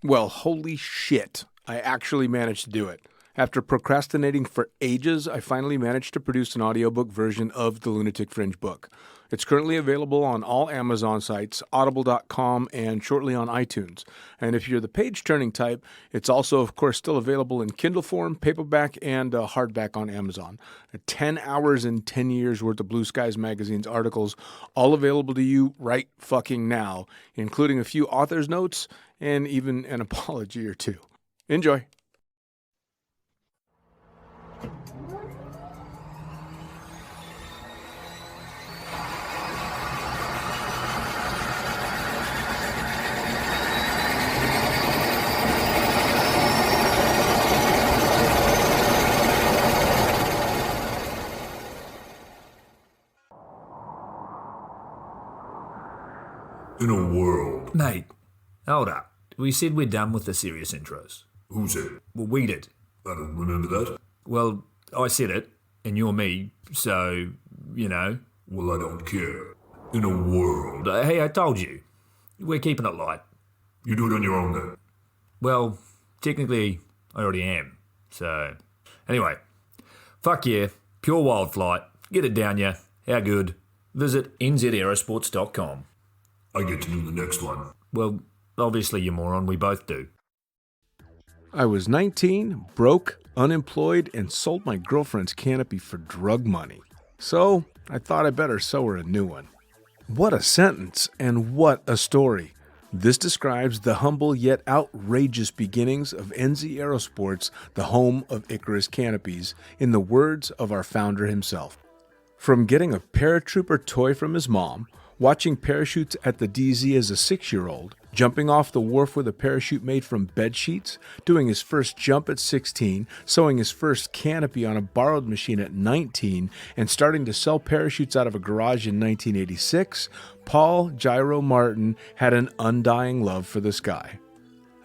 Well, holy shit. I actually managed to do it. After procrastinating for ages, I finally managed to produce an audiobook version of the Lunatic Fringe book. It's currently available on all Amazon sites, audible.com, and shortly on iTunes. And if you're the page-turning type, it's also, of course, still available in Kindle form, paperback, and hardback on Amazon. 10 hours and 10 years worth of Blue Skies Magazine's articles, all available to you right fucking now, including a few author's notes and even an apology or two. Enjoy. In a world. Mate, hold up. We said we're done with the serious intros. Who said? Well, we did. I don't remember that. Well, I said it, and you're me, so, you know. Well, I don't care. In a world. Hey, I told you. We're keeping it light. You do it on your own then. Well, technically, I already am. So, anyway. Fuck yeah. Pure wild flight. Get it down ya. How good? Visit nzaerosports.com. I get to do the next one. Well, obviously, you moron. We both do. I was 19, broke, unemployed, and sold my girlfriend's canopy for drug money. So, I thought I better sew her a new one. What a sentence, and what a story. This describes the humble yet outrageous beginnings of NZ Aerosports, the home of Icarus canopies, in the words of our founder himself. From getting a paratrooper toy from his mom, watching parachutes at the DZ as a 6-year-old, jumping off the wharf with a parachute made from bed sheets, doing his first jump at 16, sewing his first canopy on a borrowed machine at 19, and starting to sell parachutes out of a garage in 1986, Paul Gyro Martin had an undying love for the sky.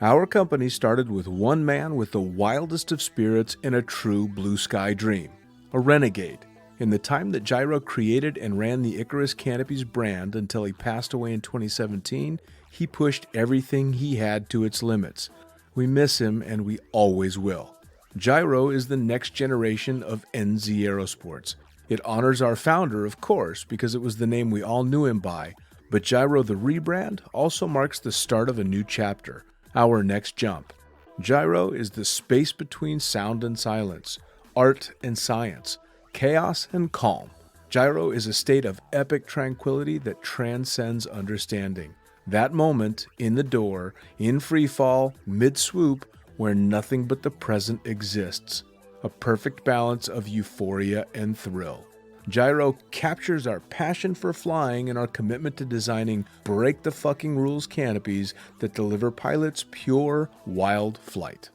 Our company started with one man with the wildest of spirits and a true blue sky dream, a renegade. In the time that Gyro created and ran the Icarus Canopies brand until he passed away in 2017, he pushed everything he had to its limits. We miss him, and we always will. Gyro is the next generation of NZ Aerosports. It honors our founder, of course, because it was the name we all knew him by, but Gyro the rebrand also marks the start of a new chapter, our next jump. Gyro is the space between sound and silence, art and science, chaos and calm. Gyro is a state of epic tranquility that transcends understanding. That moment, in the door, in free fall, mid-swoop, where nothing but the present exists. A perfect balance of euphoria and thrill. Gyro captures our passion for flying and our commitment to designing break-the-fucking-rules canopies that deliver pilots pure, wild flight.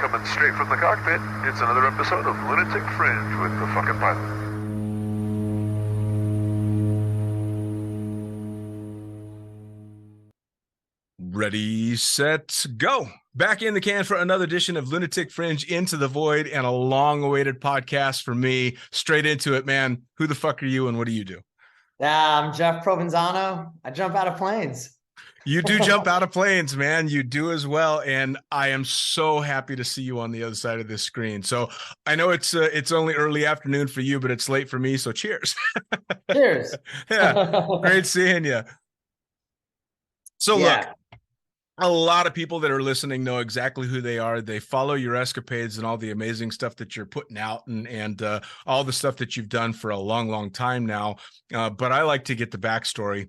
Coming straight from the cockpit, it's another episode of Lunatic Fringe with the fucking pilot. Ready, set, go. Back in the can for another edition of Lunatic Fringe Into the Void, and a long-awaited podcast for me. Straight into it, man. Who the fuck are you and what do you do? I'm Jeff Provenzano. I jump out of planes. You do jump out of planes, man. You do as well. And I am so happy to see you on the other side of this screen. So I know it's only early afternoon for you, but it's late for me. So cheers. Cheers. Yeah. Great seeing you. So look, a lot of people that are listening know exactly who they are. They follow your escapades and all the amazing stuff that you're putting out and all the stuff that you've done for a long, long time now. But I like to get the backstory.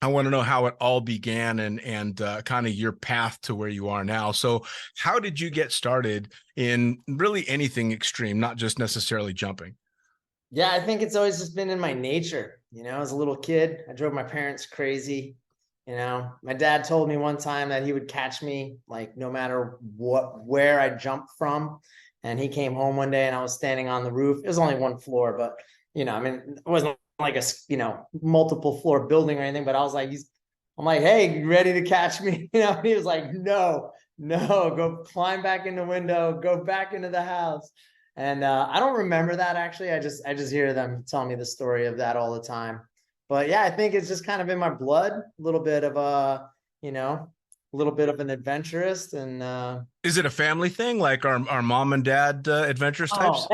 I want to know how it all began and kind of your path to where you are now. So how did you get started in really anything extreme, not just necessarily jumping? Yeah, I think it's always just been in my nature. You know, as a little kid, I drove my parents crazy. You know, my dad told me one time that he would catch me like no matter where I jumped from. And he came home one day and I was standing on the roof. It was only one floor, but you know, I mean, it wasn't like a, you know, multiple floor building or anything, but I was like, I'm like, hey, you ready to catch me? You know, and he was like, no, go climb back in the window, go back into the house. And I don't remember that actually. I just hear them tell me the story of that all the time. But yeah, I think it's just kind of in my blood, a little bit of a little bit of an adventurist. And Is it a family thing? Like our mom and dad adventurous types?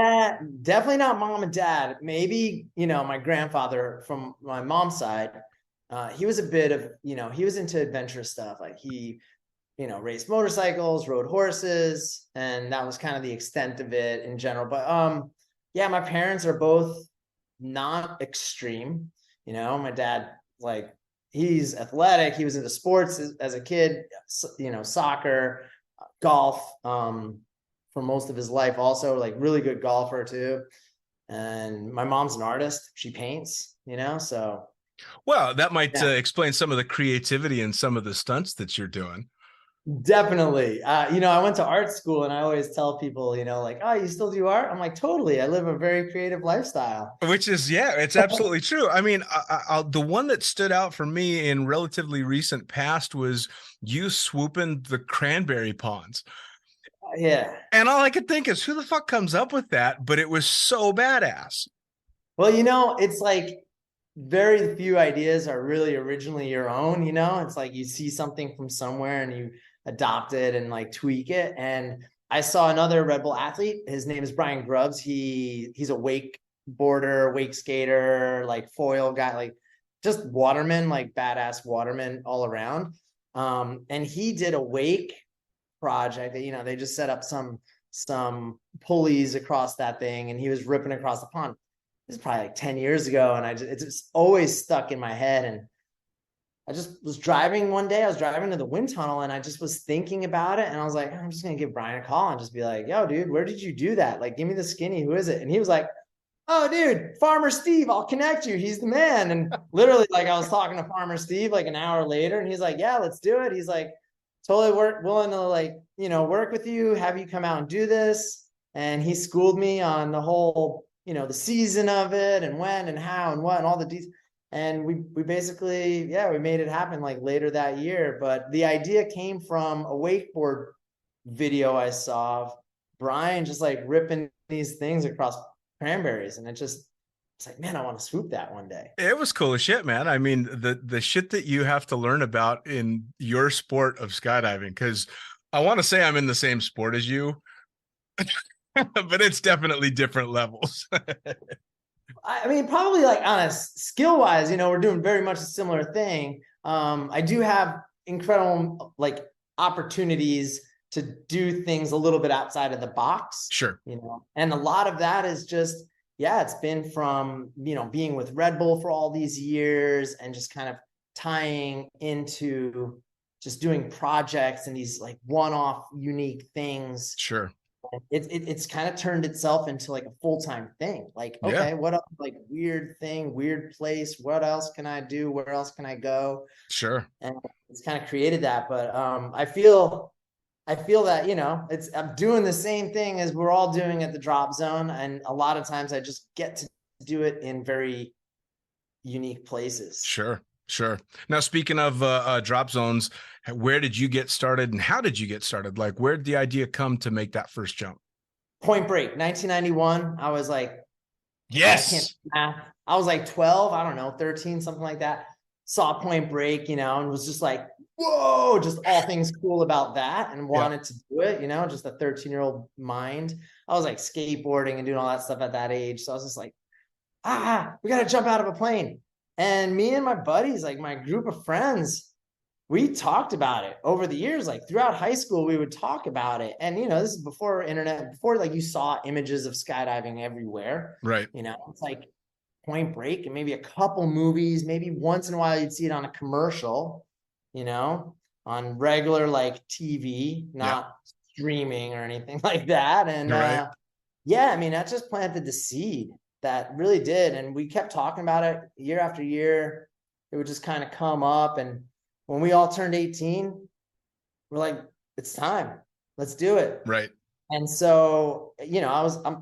definitely not mom and dad. Maybe, my grandfather from my mom's side, he was a bit of, he was into adventurous stuff. Like he, raced motorcycles, rode horses, and that was kind of the extent of it in general. But yeah, my parents are both not extreme. My dad, like, he's athletic. He was into sports as a kid, soccer, golf, for most of his life, also like really good golfer too. And my mom's an artist. She paints, so. Well, that might Yeah. explain some of the creativity and some of the stunts that you're doing. Definitely. I went to art school, and I always tell people, like, oh, you still do art? I'm like, totally. I live a very creative lifestyle. Which is, yeah, it's absolutely true. I mean, the one that stood out for me in relatively recent past was you swooping the cranberry ponds. Yeah. And all I could think is, who the fuck comes up with that? But it was so badass. Well, it's like very few ideas are really originally your own. It's like you see something from somewhere and you adopt it and like tweak it. And I saw another RedBull athlete. His name is Brian Grubbs. He's a wakeboarder, wake skater, like foil guy, like just waterman, like badass waterman all around. And he did a wake project that, they just set up some pulleys across that thing, and he was ripping across the pond. This is probably like 10 years ago, and it's just always stuck in my head. And I just was driving one day. I was driving to the wind tunnel, and I just was thinking about it, and I was like, I'm just gonna give Brian a call and just be like, yo, dude, where did you do that? Like, give me the skinny. Who is it? And he was like, oh, dude, Farmer Steve, I'll connect you. He's the man. And literally, like, I was talking to Farmer Steve like an hour later, and he's like, yeah, let's do it. He's like, totally willing to, like, work with you, have you come out and do this. And he schooled me on the whole, the season of it, and when and how and what and all the details. And we basically, we made it happen like later that year. But the idea came from a wakeboard video I saw of Brian just like ripping these things across cranberries. And it's like, man, I want to swoop that one day. It was cool as shit, man. I mean, the shit that you have to learn about in your sport of skydiving, because I want to say I'm in the same sport as you, but it's definitely different levels. I mean, probably like on a skill wise, we're doing very much a similar thing. I do have incredible like opportunities to do things a little bit outside of the box. Sure. And a lot of that is just, it's been from, being with Red Bull for all these years and just kind of tying into just doing projects and these like one-off unique things. Sure. It's kind of turned itself into like a full-time thing. Like, okay, what else, like weird thing, weird place, what else can I do? Where else can I go? Sure. And it's kind of created that. But I feel that, I'm doing the same thing as we're all doing at the drop zone. And a lot of times I just get to do it in very unique places. Sure. Now, speaking of drop zones, where did you get started and how did you get started? Like, where did the idea come to make that first jump? Point Break, 1991. I was like, yes, I was like 12, I don't know, 13, something like that. Saw Point Break, and was just like, whoa, just all things cool about that, and wanted to do it, just a 13-year-old mind. I was like skateboarding and doing all that stuff at that age. So I was just like, we got to jump out of a plane. And me and my buddies, like my group of friends, we talked about it over the years. Like throughout high school, we would talk about it. And, this is before internet, before like you saw images of skydiving everywhere. Right. It's like Point Break and maybe a couple movies, maybe once in a while you'd see it on a commercial, on regular like TV, not streaming or anything like that. And I mean, that just planted the seed. That really did. And we kept talking about it year after year. It would just kind of come up. And when we all turned 18, we're like, it's time. Let's do it. Right. And so, I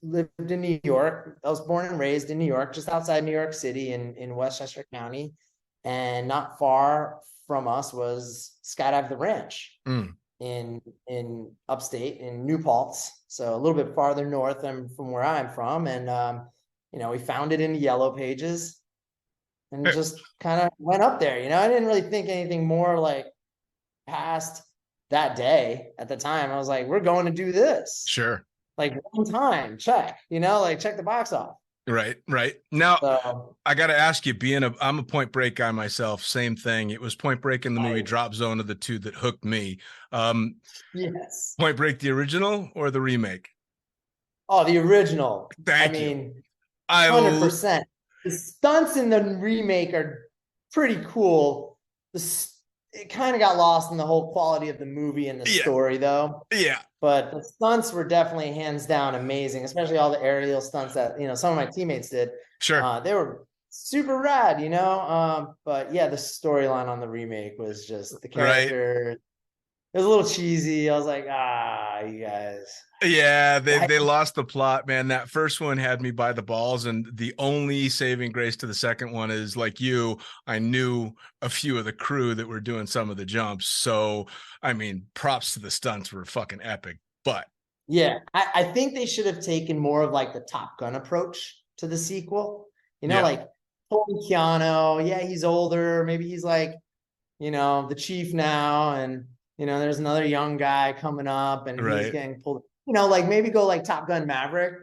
lived in New York. I was born and raised in New York, just outside New York City in Westchester County. And not far from us was Skydive the Ranch in upstate in New Paltz. So a little bit farther north from where I'm from. And, we found it in the Yellow Pages. and just kind of went up there. I didn't really think anything more like past that day. At the time, I was like, we're going to do this. Sure. Like, one time, check, like check the box off. Right. Now, So, I got to ask you, I'm a Point Break guy myself. Same thing. It was Point Break and the movie Drop Zone of the two that hooked me. yes. Point Break, the original or the remake? Oh, the original. Thank I you. mean, 100%. The stunts in the remake are pretty cool. It kind of got lost in the whole quality of the movie and the story, though. Yeah. But the stunts were definitely hands down amazing, especially all the aerial stunts that, some of my teammates did. Sure. They were super rad, but yeah, the storyline on the remake was just the character. Right. It was a little cheesy. I was like, you guys. Yeah, they lost the plot, man. That first one had me by the balls, and the only saving grace to the second one is, like you, I knew a few of the crew that were doing some of the jumps. So, I mean, props to the stunts were fucking epic. But yeah, I think they should have taken more of like the Top Gun approach to the sequel. Like Tony Keanu, yeah, he's older. Maybe he's like, the chief now, and there's another young guy coming up, and he's getting pulled. Like maybe go like Top Gun Maverick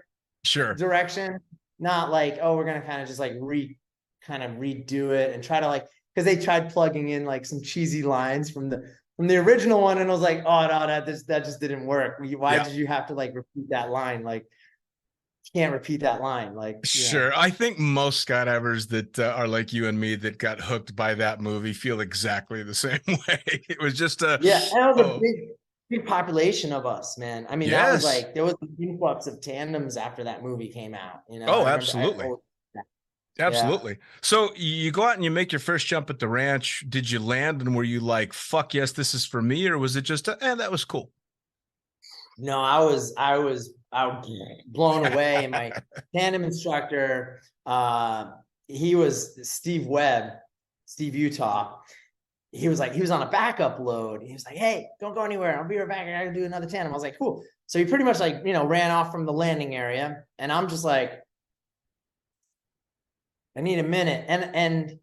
direction, not like, oh, we're gonna kind of just like redo it and try to like, because they tried plugging in like some cheesy lines from the original one, and I was like, oh no, that just didn't work. Why did you have to like repeat that line? Like, can't repeat that line. Like, sure. I think most skydivers that are like you and me that got hooked by that movie feel exactly the same way. It was just and it was a big population of us, man. I mean, that was like, there was an influx of tandems after that movie came out. Absolutely. Absolutely. Yeah. So you go out and you make your first jump at the ranch. Did you land, and were you like, fuck yes, this is for me? Or was it just, that was cool? No, I was blown away. And my tandem instructor, he was Steve Utah. He was on a backup load. He was like, hey, don't go anywhere. I'll be right back. I gotta do another tandem. I was like, cool. So he pretty much like, ran off from the landing area. And I'm just like, I need a minute. And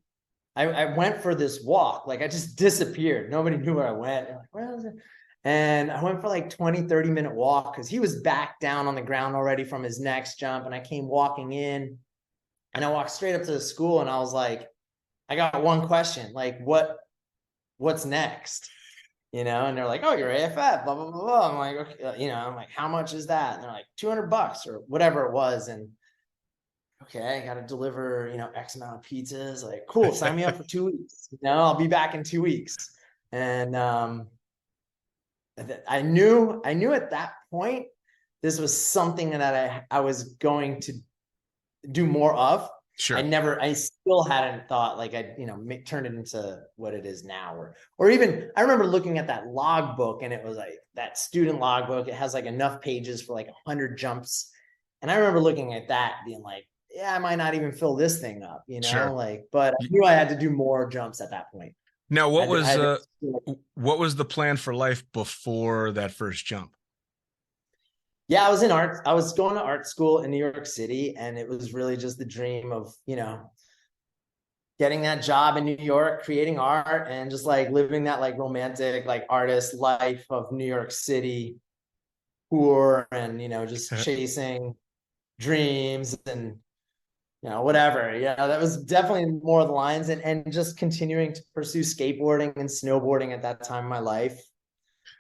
I went for this walk. Like, I just disappeared. Nobody knew where I went. And like, where was it? And I went for like 20-30 minute walk, because he was back down on the ground already from his next jump. And I came walking in, and I walked straight up to the school, and I was like, I got one question. Like, what's next? And they're like, oh, you're AFF, blah, blah, blah, blah. I'm like, okay, I'm like, how much is that? And they're like, $200 or whatever it was. And okay, I got to deliver, X amount of pizzas. Like, cool, sign me up for 2 weeks. I'll be back in 2 weeks. And I knew at that point, this was something that I was going to do more of. Sure. I still hadn't thought like turned it into what it is now, or even I remember looking at that log book, and it was like that student log book. It has like enough pages for like 100 jumps. And I remember looking at that being like, yeah, I might not even fill this thing up, Sure. But I knew I had to do more jumps at that point. Now, what was the plan for life before that first jump? Yeah, I was in art. I was going to art school in New York City, and it was really just the dream of, getting that job in New York, creating art, and just like living that like romantic, like artist life of New York City, poor, and, just chasing dreams and, whatever. That was definitely more of the lines, and just continuing to pursue skateboarding and snowboarding at that time in my life.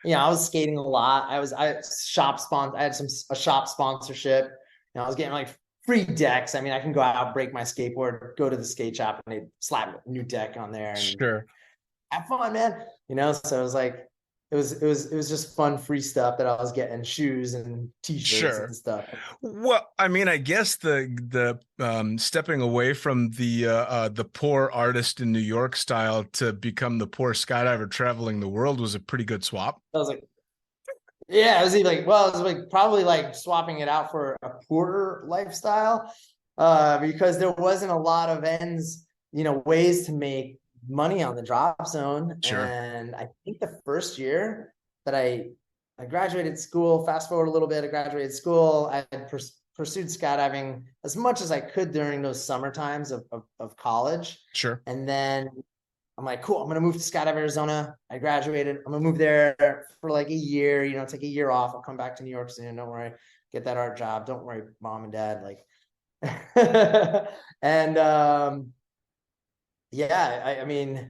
I was skating a lot. I had a shop sponsorship. I was getting like free decks. I mean, I can go out, break my skateboard, go to the skate shop, and they slap a new deck on there and sure, have fun, man. So it was like, it was just fun, free stuff that I was getting, shoes and t-shirts and stuff. Well, I mean, I guess the stepping away from the poor artist in New York style to become the poor skydiver traveling the world was a pretty good swap. I was like, yeah, it was even like, well, it was like probably like swapping it out for a poorer lifestyle, because there wasn't a lot of ways to make money on the drop zone. Sure. And I think the first year that I graduated school, fast forward a little bit, I graduated school, I had pursued skydiving as much as I could during those summer times of college. Sure. And then I'm like, cool, I'm going to move to Skydive, Arizona. I graduated. I'm going to move there for like a year, take a year off. I'll come back to New York soon. Don't worry. Get that art job. Don't worry, mom and dad. Like, and yeah, I mean,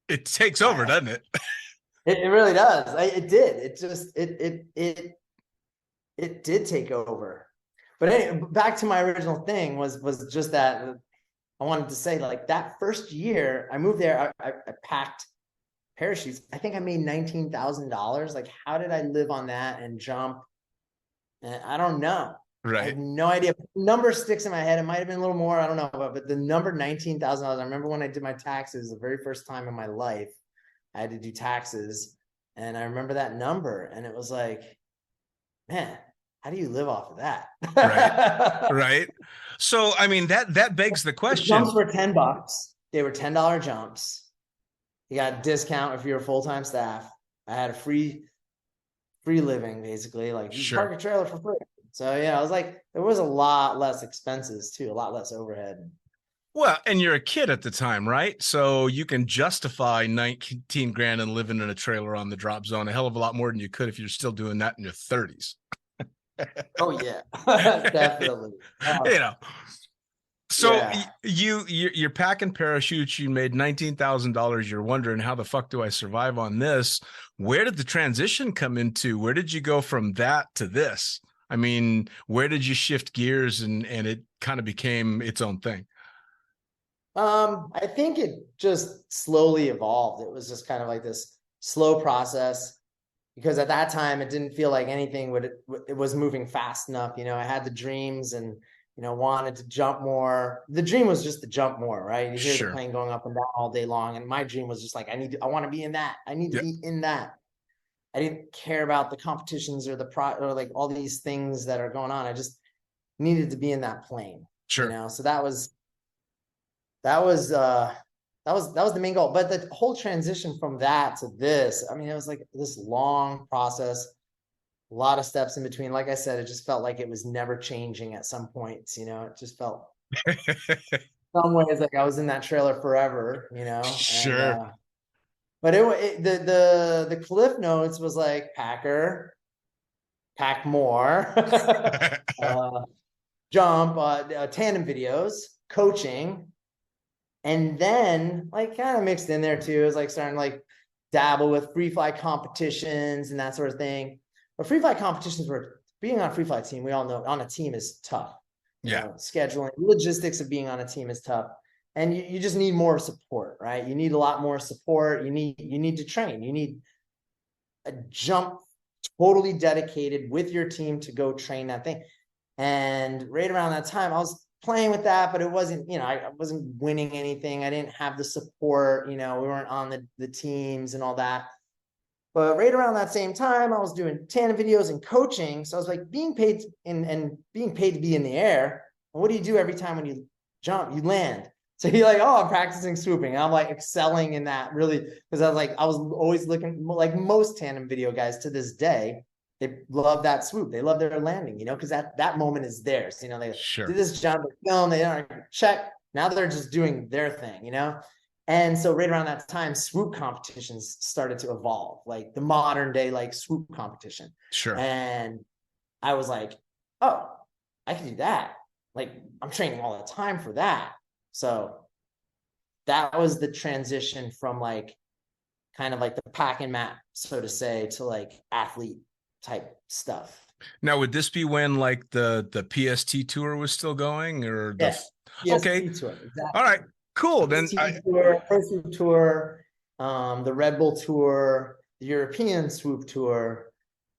it takes over, doesn't it? It really does. It did. It just, it did take over. But anyway, back to my original thing was just that I wanted to say, like, that first year I moved there, I packed parachutes. I think I made $19,000. Like, how did I live on that and jump? And I don't know. Right. I have no idea. Number sticks in my head. It might have been a little more. I don't know. But the number $19,000. I remember when I did my taxes, the very first time in my life, I had to do taxes. And I remember that number. And it was like, man, how do you live off of that? Right. Right. So, I mean, that begs the question. The jumps were $10. They were $10 jumps. You got a discount if you're a full-time staff. I had a free living, basically. Like, you park a trailer for free. So, yeah, I was like, there was a lot less expenses too, a lot less overhead. Well, and you're a kid at the time, right? So you can justify 19 grand and living in a trailer on the drop zone a hell of a lot more than you could if you're still doing that in your 30s. Oh yeah, definitely. So yeah. You're packing parachutes. You made $19,000. You're wondering, how the fuck do I survive on this? Where did the transition come into? Where did you go from that to this? I mean, where did you shift gears and it kind of became its own thing? I think it just slowly evolved. It was just kind of like this slow process, because at that time it didn't feel like anything it was moving fast enough. I had the dreams and, wanted to jump more. The dream was just to jump more, right? You hear the plane going up and down all day long. And my dream was just like, I want to be in that. I need to be in that. I didn't care about the competitions or or like all these things that are going on. I just needed to be in that plane. Sure. So that was the main goal. But the whole transition from that to this, I mean, it was like this long process, a lot of steps in between. Like I said, it just felt like it was never changing at some points. It just felt some ways like I was in that trailer forever, Sure. And, but the cliff notes was like, pack more, jump, tandem videos, coaching. And then, like, kind of mixed in there too, it was like starting to like dabble with free fly competitions and that sort of thing. But free fly competitions being on a free fly team, we all know on a team is tough. Scheduling, logistics of being on a team is tough. And you just need more support, right? You need a lot more support. You need to train. You need a jump totally dedicated with your team to go train that thing. And right around that time, I was playing with that, but it wasn't, I wasn't winning anything. I didn't have the support, we weren't on the teams and all that. But right around that same time, I was doing tandem videos and coaching. So I was like being paid and being paid to be in the air. And what do you do every time when you jump? You land. So you're like, oh, I'm practicing swooping. And I'm like excelling in that, really, because I was always looking, like most tandem video guys to this day, they love that swoop. They love their landing, because that moment is theirs. They do this jump, they film, they don't check. Now they're just doing their thing, And so right around that time, swoop competitions started to evolve, like the modern day, like swoop competition. Sure. And I was like, oh, I can do that. Like, I'm training all the time for that. So that was the transition from like, kind of like the pack and map, so to say, to like athlete type stuff. Now, would this be when like the PST tour was still going, or okay, tour, exactly. All right, cool. Then Pro Swoop tour, the RedBull tour, the European Swoop tour.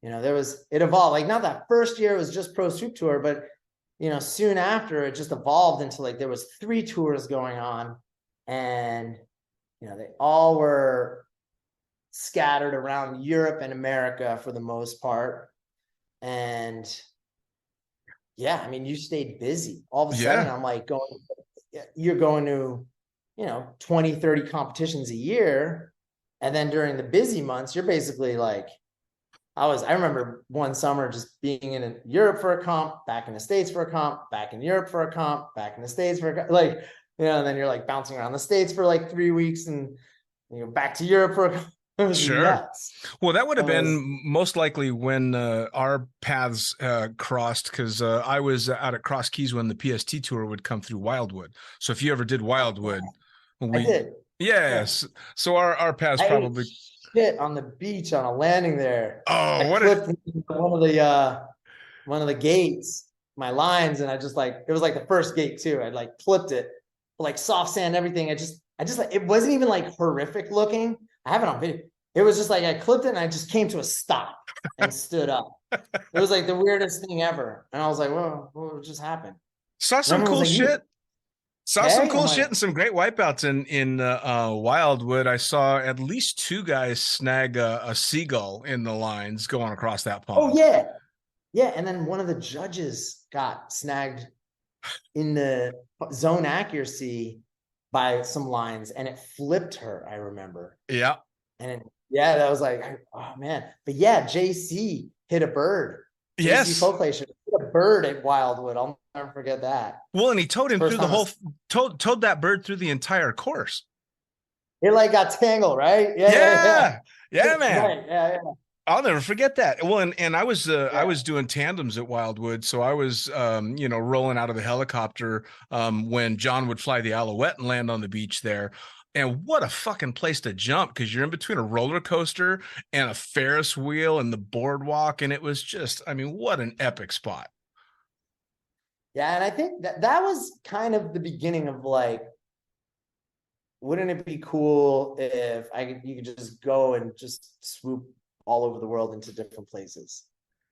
It evolved. Like, not that first year it was just Pro Swoop tour, but soon after it just evolved into like there was 3 tours going on, and they all were scattered around Europe and America for the most part. And yeah, I mean, you stayed busy. All of a sudden, I'm like you're going to, 20, 30 competitions a year. And then during the busy months, you're basically like I remember one summer just being in Europe for a comp, back in the States for a comp, back in Europe for a comp, back in the States for a comp, like, and then you're like bouncing around the States for like 3 weeks and back to Europe for a comp. It was Sure. nuts. Well, that would It have was, been most likely when our paths crossed, because I was out at Cross Keys when the PST tour would come through Wildwood. So if you ever did Wildwood, I we did. Yeah. yes. So our paths I ate probably. shit on the beach on a landing there. Oh, I what a clipped one of the gates, my lines, and I just like it was like the first gate too. I like clipped it, like soft sand, everything. I just like it wasn't even like horrific looking. I have it on video. It was just like I clipped it and I just came to a stop and stood up. It was like the weirdest thing ever. And I was like, whoa, what just happened? saw And some everyone was cool like, you shit. Saw some okay? I'm cool shit like, and some great wipeouts in Wildwood. I saw at least two guys snag a seagull in the lines going across that oh pond. yeah. Yeah. And then one of the judges got snagged in the zone accuracy by some lines and it flipped her, I remember. Yeah. And yeah, that was like, oh man. But yeah, JC hit a bird. JC Yes. Folklation hit a bird at Wildwood. I'll never forget that. Well, and he towed him First through the time whole towed that bird through the entire course. it like got tangled, right? Yeah. Yeah, man. Right. Yeah. I'll never forget that. Well, and I was I Yeah. was doing tandems at Wildwood, so I was rolling out of the helicopter when John would fly the Alouette and land on the beach there. And what a fucking place to jump, because you're in between a roller coaster and a Ferris wheel and the boardwalk, and it was just, I mean, what an epic spot. Yeah, and I think that was kind of the beginning of like, wouldn't it be cool if you could just go and just swoop all over the world into different places?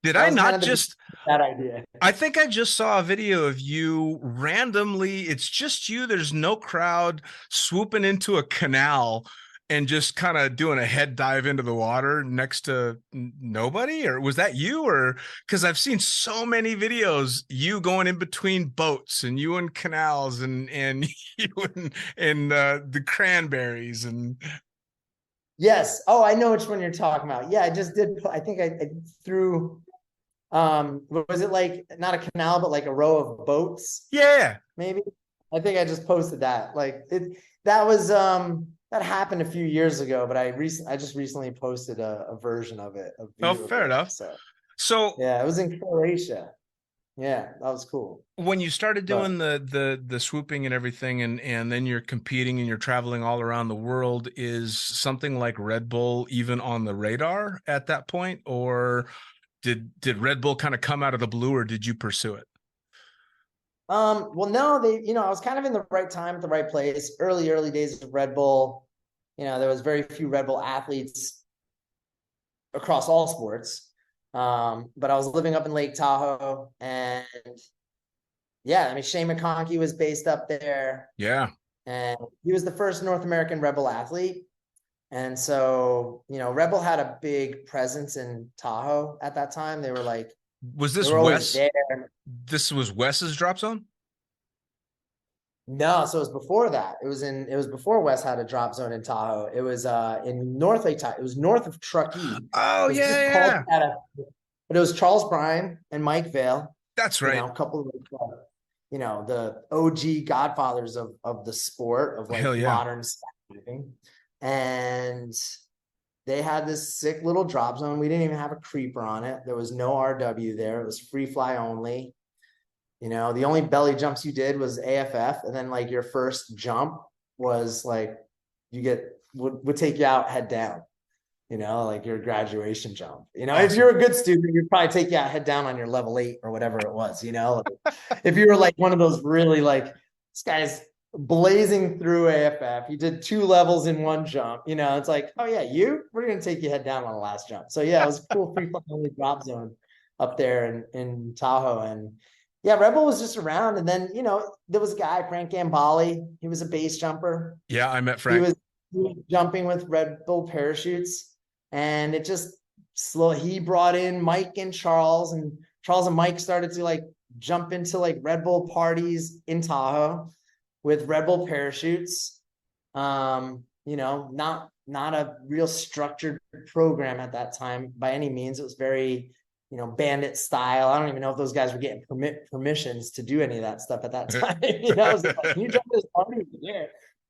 Did That I was kind not of just that idea. I think I just saw a video of you randomly. It's just you. There's no crowd, swooping into a canal and just kind of doing a head dive into the water next to nobody? Or was that you? Or because I've seen so many videos, you going in between boats and you in canals and you in the cranberries and Yes. Oh, I know which one you're talking about. Yeah, I just did. I think I threw. Was it like not a canal, but like a row of boats? yeah. Maybe. I think I just posted that. Like it. That was that happened a few years ago, but I just recently posted a version of it. Oh, fair enough. So yeah, it was in Croatia. Yeah, that was cool. when you started But doing the swooping and everything, and then you're competing and you're traveling all around the world, is something like Red Bull even on the radar at that point, or did Red Bull kind of come out of the blue, or did you pursue it? well, no, I was kind of in the right time at the right place. Early days of Red Bull. There was very few RedBull athletes across all sports. But I was living up in Lake Tahoe, and yeah, I mean Shane McConkey was based up there. Yeah. And he was the first North American RedBull athlete. And so, RedBull had a big presence in Tahoe at that time. They were like, Was they this were always Wes? there. This was Wes's drop zone? No, so it was before that. It was before Wes had a drop zone in Tahoe. It was in North Lake Tahoe. It was north of Truckee. Oh, It was just yeah. called but it was Charles Bryan and Mike Vale. That's right. A couple of the OG godfathers of the sport of like Hell yeah. modern skydiving. And they had this sick little drop zone. We didn't even have a creeper on it. There was no RW there. It was free fly only. The only belly jumps you did was AFF, and then like your first jump was like would take you out head down. Like your graduation jump. Awesome. If you're a good student, you'd probably take you out head down on your level 8 or whatever it was. If you were like one of those really like this guy's blazing through AFF, he did 2 levels in one jump. It's like, oh yeah, we're gonna take you head down on the last jump. So yeah, it was a cool free fly only drop zone up there in Tahoe. And yeah, RedBull was just around. And then, there was a guy, Frank Gambale. He was a base jumper. Yeah, I met Frank. He was jumping with RedBull parachutes. And it just he brought in Mike and Charles and Mike started to like jump into like RedBull parties in Tahoe with RedBull parachutes. And not a real structured program at that time by any means. It was very, bandit style. I don't even know if those guys were getting permissions to do any of that stuff at that time. It was like, can you jump in this party? Yeah,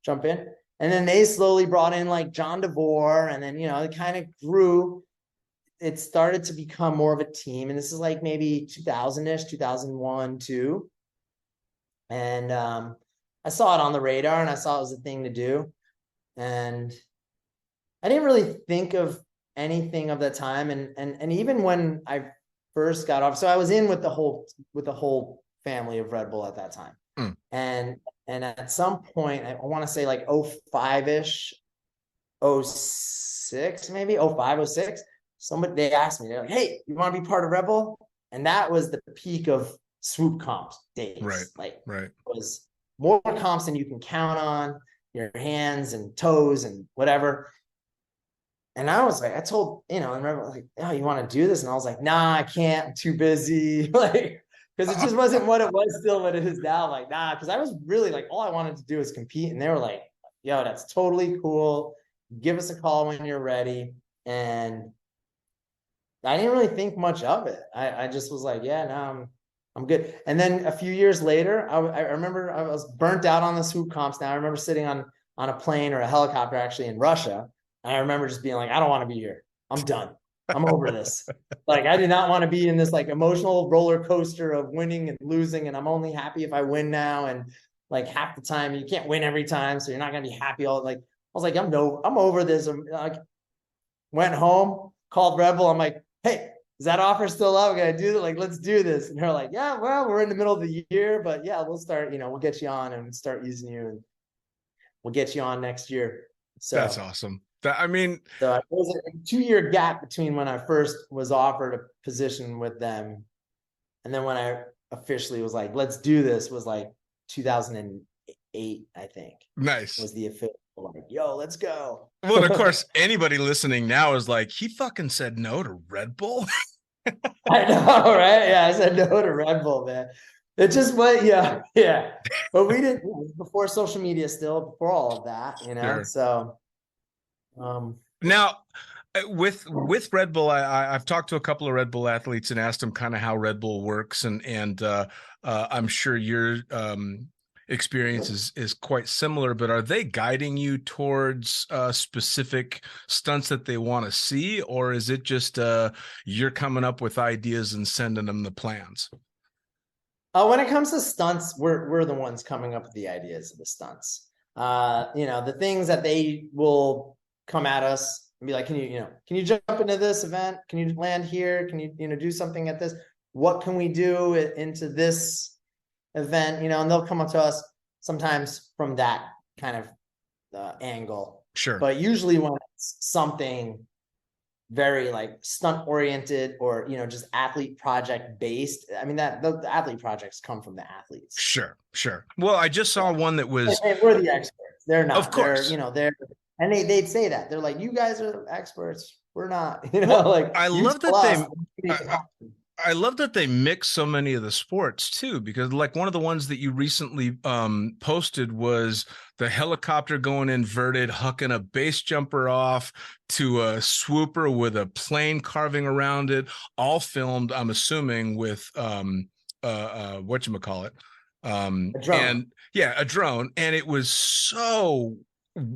jump in. And then they slowly brought in like John DeVore, and then, it kind of grew. It started to become more of a team. And this is like maybe 2000-ish, 2001, 2. And I saw it on the radar and I saw it was a thing to do. And I didn't really think of anything of the time. And even when I first got off, so I was in with the whole family of Red Bull at that time. And at some point, I want to say like 05-ish, 06, maybe 05, 06, they asked me, they're like, hey, you want to be part of Red Bull? And that was the peak of swoop comps days. Right. It was more comps than you can count on your hands and toes and whatever. And I was like, I told, and remember like, oh, you want to do this? And I was like, nah, I can't, I'm too busy. Like, because it just wasn't what it was still what it is now. Like, nah, because I was really like, all I wanted to do was compete. And they were like, yo, that's totally cool. Give us a call when you're ready. And I didn't really think much of it. I just was like, yeah, no, I'm good. And then a few years later, I remember I was burnt out on the swoop comps. Now I remember sitting on a plane or a helicopter actually in Russia. And I remember just being like, I don't want to be here. I'm done. I'm over this. Like, I do not want to be in this like emotional roller coaster of winning and losing. And I'm only happy if I win now. And like half the time you can't win every time. So you're not going to be happy all like, I was like, I'm over this. Like, went home, called Red Bull. I'm like, hey, is that offer still up? Can I do it? Like, let's do this. And they're like, yeah, well, we're in the middle of the year, but yeah, we'll start, we'll get you on and start using you and we'll get you on next year. So that's awesome. So it was a 2-year gap between when I first was offered a position with them. And then when I officially was like, let's do this, was like 2008, I think. Nice. Was the official like, yo, let's go. Well, of course, anybody listening now is like, he fucking said no to Red Bull. I know, right? Yeah, I said no to Red Bull, man. It just went, yeah. But we didn't, before social media still, before all of that, Sure. So now with Red Bull, I've talked to a couple of Red Bull athletes and asked them kind of how Red Bull works, and I'm sure your experience is quite similar, but are they guiding you towards specific stunts that they want to see, or is it just you're coming up with ideas and sending them the plans? When it comes to stunts, we're the ones coming up with the ideas of the stunts. The things that they will come at us and be like, can you jump into this event? Can you land here? Can you do something at this? What can we do into this event? And they'll come up to us sometimes from that kind of angle. Sure. But usually when it's something very like stunt oriented or, just athlete project based. I mean, that the athlete projects come from the athletes. Sure. Well, I just saw one that was, and we're the experts. They're not, of course, they're, and they'd say that they're like, you guys are the experts. We're not, well, like, I love that they mix so many of the sports too, because like one of the ones that you recently posted was the helicopter going inverted, hucking a base jumper off to a swooper with a plane carving around it, all filmed, I'm assuming, with whatchamacallit, a drone. a drone. And it was so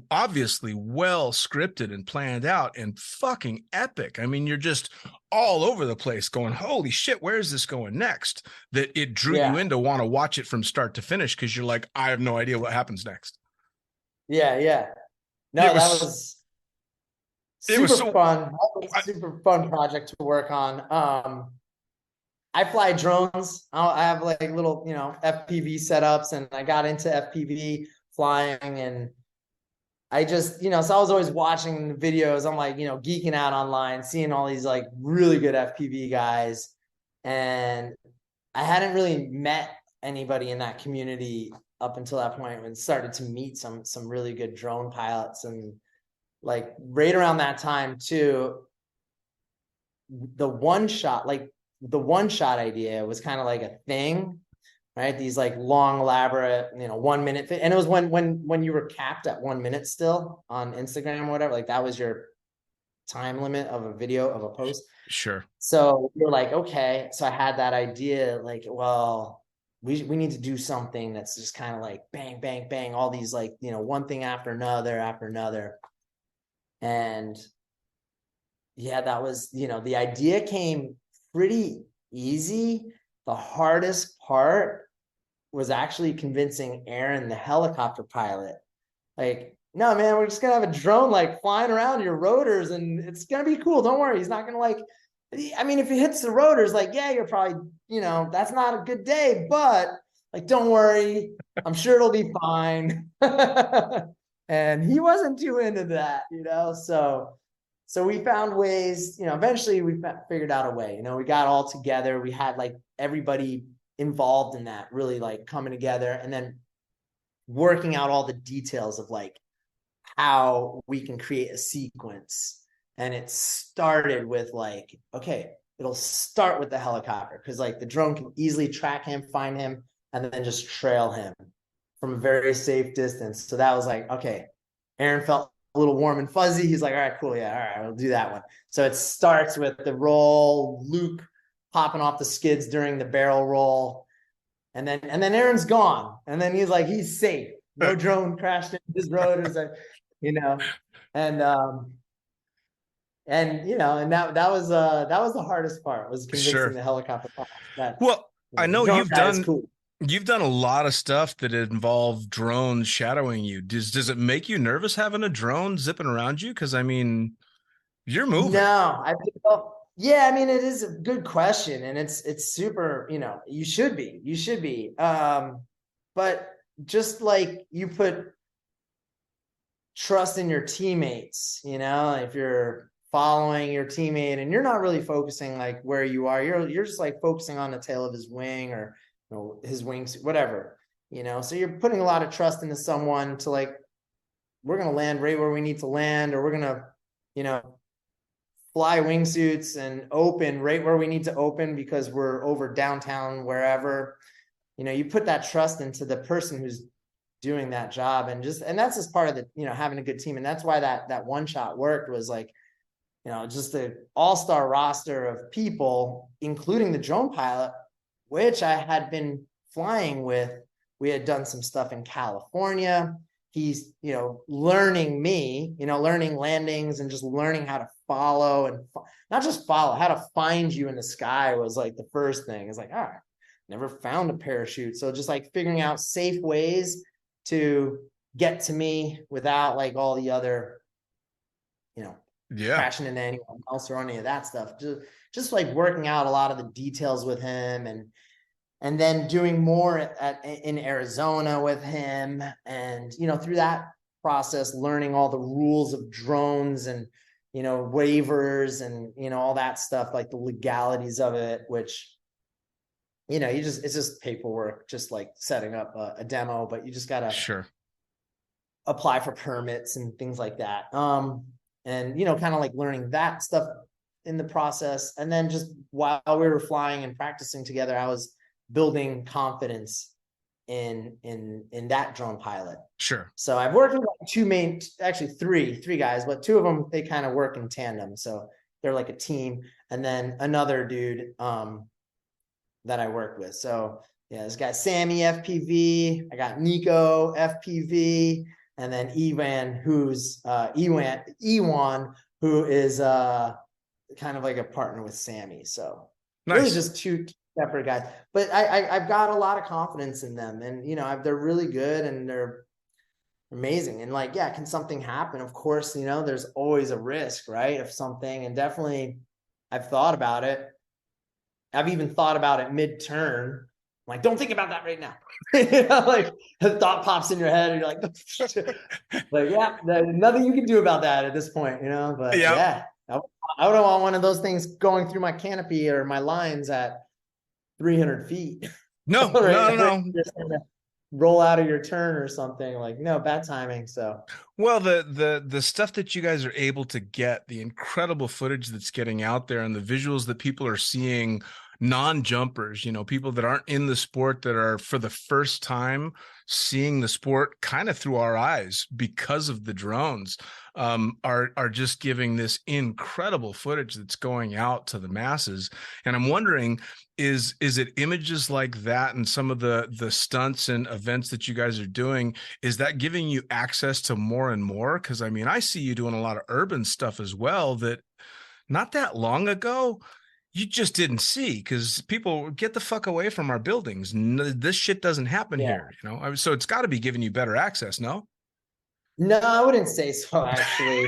obviously well scripted and planned out and fucking epic. I mean, you're just all over the place going, holy shit, where is this going next? That it drew you in to want to watch it from start to finish, because you're like, I have no idea what happens next. Yeah. No, that was super fun. That was a super fun project to work on. I fly drones. I have like little, FPV setups, and I got into FPV flying, and I just, so I was always watching the videos. I'm like, geeking out online, seeing all these like really good FPV guys. And I hadn't really met anybody in that community up until that point, when started to meet some really good drone pilots. And like right around that time too, the one shot idea was kind of like a thing. right? These like long, elaborate, 1 minute. And it was when you were capped at 1 minute still on Instagram or whatever, like that was your time limit of a video of a post. Sure. So you're like, okay. So I had that idea, like, well, we need to do something that's just kind of like bang, bang, bang, all these like, one thing after another after another. And yeah, that was, the idea came pretty easy. The hardest part was actually convincing Aaron, the helicopter pilot, like, no, man, we're just gonna have a drone like flying around your rotors and it's gonna be cool. Don't worry. He's not gonna like, I mean, if it hits the rotors, like, yeah, you're probably, that's not a good day, but like, don't worry. I'm sure it'll be fine. And he wasn't too into that, so we found ways, eventually we figured out a way, we got all together. We had like everybody involved in that really like coming together and then working out all the details of like how we can create a sequence. And it started with like, okay, it'll start with the helicopter because like the drone can easily track him, find him, and then just trail him from a very safe distance. So that was like, okay, Aaron felt a little warm and fuzzy. He's like, all right, cool. Yeah, all right, we'll do that one. So it starts with the roll, Luke popping off the skids during the barrel roll. And then Aaron's gone. And then he's like, he's safe. No drone crashed into his rotors, and and that was the hardest part, was convincing Sure. the helicopter that Well, I know drone you've ride is done cool. you've done a lot of stuff that involve drones shadowing you. Does it make you nervous having a drone zipping around you? Because I mean, you're moving. No, yeah, I mean, it is a good question, and it's super, you should be. But just like you put trust in your teammates, if you're following your teammate and you're not really focusing like where you are, you're just like focusing on the tail of his wing or his wings, whatever, so you're putting a lot of trust into someone to like, we're going to land right where we need to land, or we're going to, fly wingsuits and open right where we need to open because we're over downtown, wherever, you put that trust into the person who's doing that job. And that's just part of the, having a good team. And that's why that one shot worked, was like, just the all-star roster of people, including the drone pilot, which I had been flying with. We had done some stuff in California. He's, learning me, learning landings and just learning how to follow and not just follow, how to find you in the sky was like the first thing. It's like, never found a parachute. So just like figuring out safe ways to get to me without like all the other, crashing into anyone else or any of that stuff. Just like working out a lot of the details with him, and then doing more in Arizona with him. And, through that process, learning all the rules of drones and, waivers and, all that stuff, like the legalities of it, which, it's just paperwork, just like setting up a demo, but you just got to apply for permits and things like that. And, kind of like learning that stuff in the process. And then just while we were flying and practicing together, I was building confidence in that drone pilot. Sure. So I've worked with three guys, but two of them, they kind of work in tandem. So they're like a team. And then another dude that I work with. So yeah, this guy, Sammy FPV, I got Nico FPV, and then Ewan, who is kind of like a partner with Sammy. So really just two separate guys, but I've got a lot of confidence in them, and they're really good and they're amazing. And like, yeah, can something happen? Of course, there's always a risk, right, of something. And definitely I've thought about it. I've even thought about it mid-turn. Like, don't think about that right now. Like the thought pops in your head and you're like, like, yeah, nothing you can do about that at this point, but yeah, I don't want one of those things going through my canopy or my lines at 300 feet. No, right? no. Just roll out of your turn or something, like, no, bad timing. So, well, the stuff that you guys are able to get, the incredible footage that's getting out there and the visuals that people are seeing non-jumpers, people that aren't in the sport, that are for the first time seeing the sport kind of through our eyes because of the drones, are just giving this incredible footage that's going out to the masses. And I'm wondering, is it images like that and some of the stunts and events that you guys are doing, is that giving you access to more and more? Because I mean, I see you doing a lot of urban stuff as well that not that long ago you just didn't see, because people get the fuck away from our buildings. This shit doesn't happen here, so it's got to be giving you better access. No, I wouldn't say so, actually.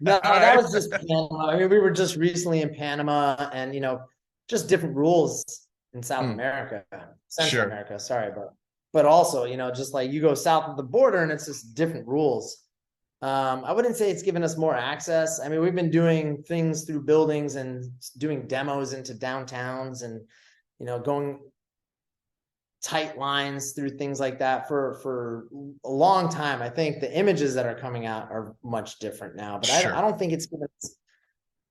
No, that was just Panama. I mean, we were just recently in Panama, and just different rules in South America, Central America. Sorry, but also, just like you go south of the border, and it's just different rules. I wouldn't say it's given us more access. I mean, we've been doing things through buildings and doing demos into downtowns, and going tight lines through things like that for a long time. I think the images that are coming out are much different now, but I don't think it's given us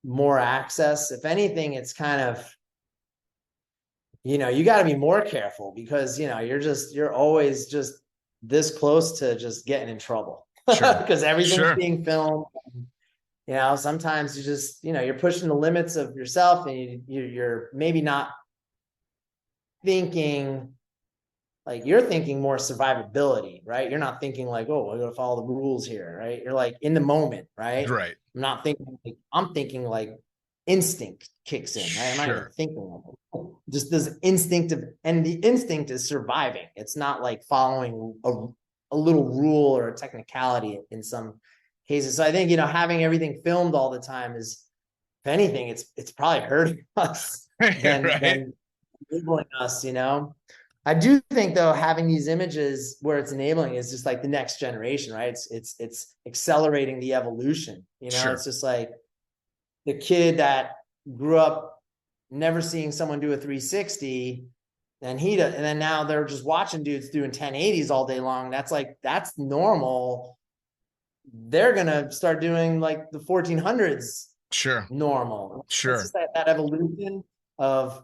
more access. If anything, it's kind of, you got to be more careful, because you're always just this close to just getting in trouble. Because everything's being filmed. Sometimes you just, you're pushing the limits of yourself, and you're maybe not thinking, like, you're thinking more survivability, right? You're not thinking like, oh, I gotta follow the rules here, right? You're like in the moment, right? Right. I'm thinking like instinct kicks in, right? I'm not even thinking like, just this instinctive, and the instinct is surviving. It's not like following a little rule or a technicality in some cases. So I think, having everything filmed all the time is, if anything, it's probably hurting us than enabling us, I do think, though, having these images where it's enabling is just like the next generation, right? It's accelerating the evolution. It's just like the kid that grew up never seeing someone do a 360, and then now they're just watching dudes doing 1080s all day long. That's normal. They're gonna start doing like the 1400s. Normal. It's just that evolution of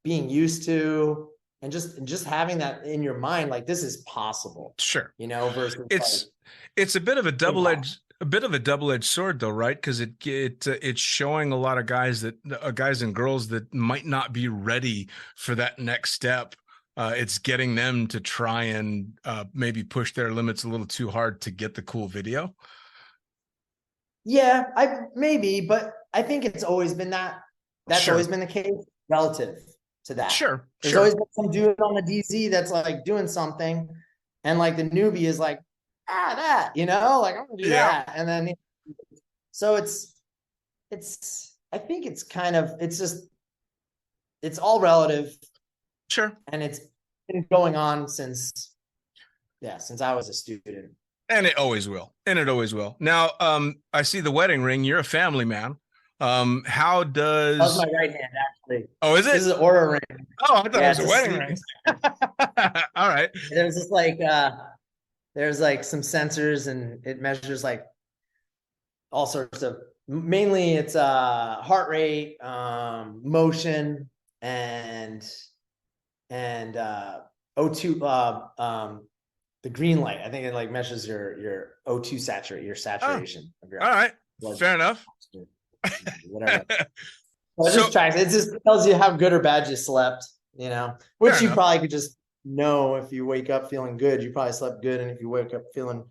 being used to, and just having that in your mind, like, this is possible. Versus it's a bit of a double-edged sword, though, right? Because it's showing a lot of guys and girls that might not be ready for that next step. It's getting them to try and maybe push their limits a little too hard to get the cool video. Yeah, but I think it's always been that. That's always been the case relative to that. There's always been some dude on the DZ that's like doing something, and like the newbie is like, that, like, I'm gonna do that. And then, so I think it's kind of, it's all relative. And it's been going on since I was a student. And it always will. Now, I see the wedding ring. You're a family man. How does... That was my right hand, actually. Oh, is it? This is an Aura ring. Oh, I thought it was a wedding ring. All right. There's just like, there's like some sensors, and it measures like all sorts of, mainly it's heart rate, motion, and O2, the green light. I think it like measures your O2 saturation of your... All right. Fair enough. Whatever. Well, it just tracks. It just tells you how good or bad you slept, which you probably could just know. If you wake up feeling good, you probably slept good. And if you wake up feeling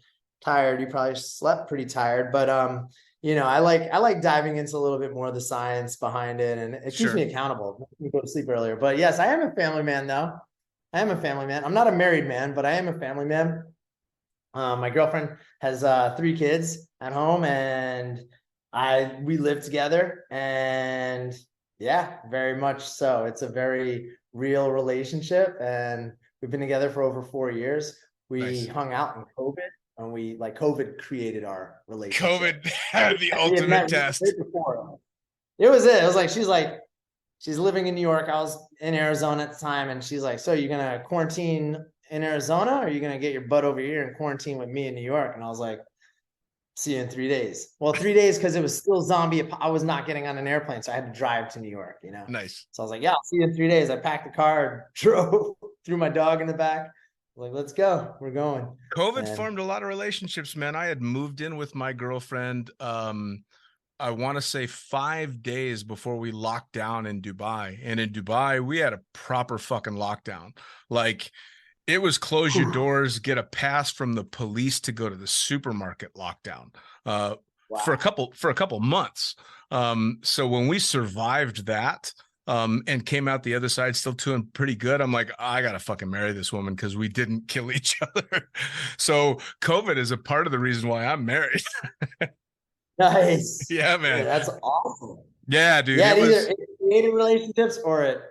tired, you probably slept pretty tired. But, I like diving into a little bit more of the science behind it, and it keeps me accountable. You go to sleep earlier. But yes, I am a family man, though. I am a family man. I'm not a married man, but I am a family man. My girlfriend has 3 kids at home, and we live together, and very much so. It's a very real relationship, and we've been together for over 4 years. We hung out in COVID, and COVID created our relationship. COVID had the ultimate test. It was like, she's living in New York. I was in Arizona at the time, and she's like, so you're going to quarantine in Arizona, or are you going to get your butt over here and quarantine with me in New York? And I was like, see you in 3 days. Well, 3 days because it was still zombie. I was not getting on an airplane, so I had to drive to New York, you know? Nice. So I was like, yeah, I'll see you in 3 days. I packed the car, drove, threw my dog in the back. Like, let's go. We're going. COVID And formed a lot of relationships, man. I had moved in with my girlfriend. I want to say 5 days before we locked down in Dubai. And in Dubai, we had a proper fucking lockdown. Like, it was close your doors, get a pass from the police to go to the supermarket lockdown for a couple months. So when we survived that and came out the other side still doing pretty good, I'm like, I gotta fucking marry this woman because we didn't kill each other. So COVID is a part of the reason why I'm married. nice. Yeah, man. Dude, that's awesome. Yeah, dude. Yeah, it it created relationships or it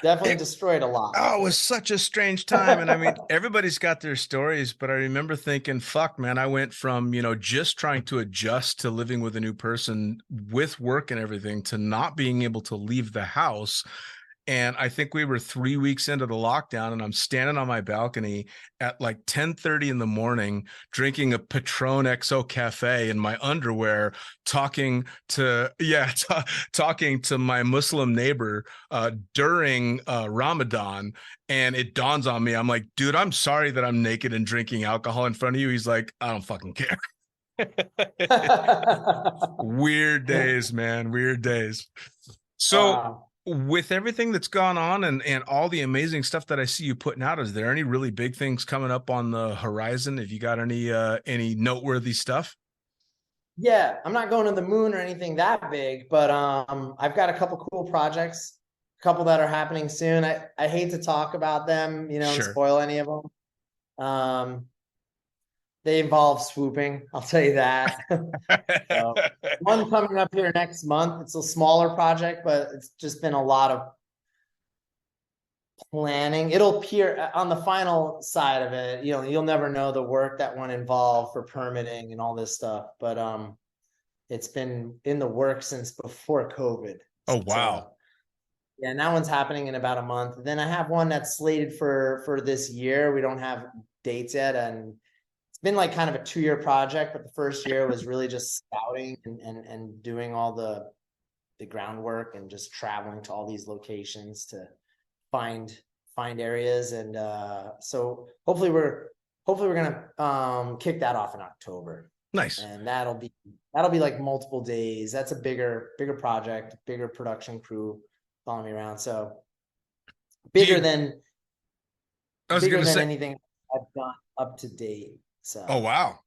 definitely destroyed a lot. Oh, it was such a strange time. And I mean, everybody's got their stories, but I remember thinking, fuck, man, I went from, just trying to adjust to living with a new person with work and everything to not being able to leave the house. And I think we were 3 weeks into the lockdown, and I'm standing on my balcony at like 10:30 in the morning, drinking a Patron XO cafe in my underwear, talking to my Muslim neighbor during Ramadan. And it dawns on me, I'm like, dude, I'm sorry that I'm naked and drinking alcohol in front of you. He's like, I don't fucking care. Weird days, man. Weird days. So with everything that's gone on and all the amazing stuff that I see you putting out, is there any really big things coming up on the horizon? Have you got any noteworthy stuff? Yeah, I'm not going to the moon or anything that big, but I've got a couple cool projects, a couple that are happening soon. I hate to talk about them, and Sure. spoil any of them. They involve swooping, I'll tell you that. So, one coming up here next month. It's a smaller project, but it's just been a lot of planning. It'll appear on the final side of it. You'll never know the work that went involved for permitting and all this stuff, but it's been in the works since before COVID. Oh, wow. So, yeah, and that one's happening in about a month. Then I have one that's slated for this year. We don't have dates yet, and it's been like kind of a 2-year project, but the first year was really just scouting and doing all the groundwork and just traveling to all these locations to find areas. And so hopefully we're gonna kick that off in October. Nice. And that'll be like multiple days. That's a bigger project, bigger production crew following me around. So bigger than anything I've done up to date. So oh, wow.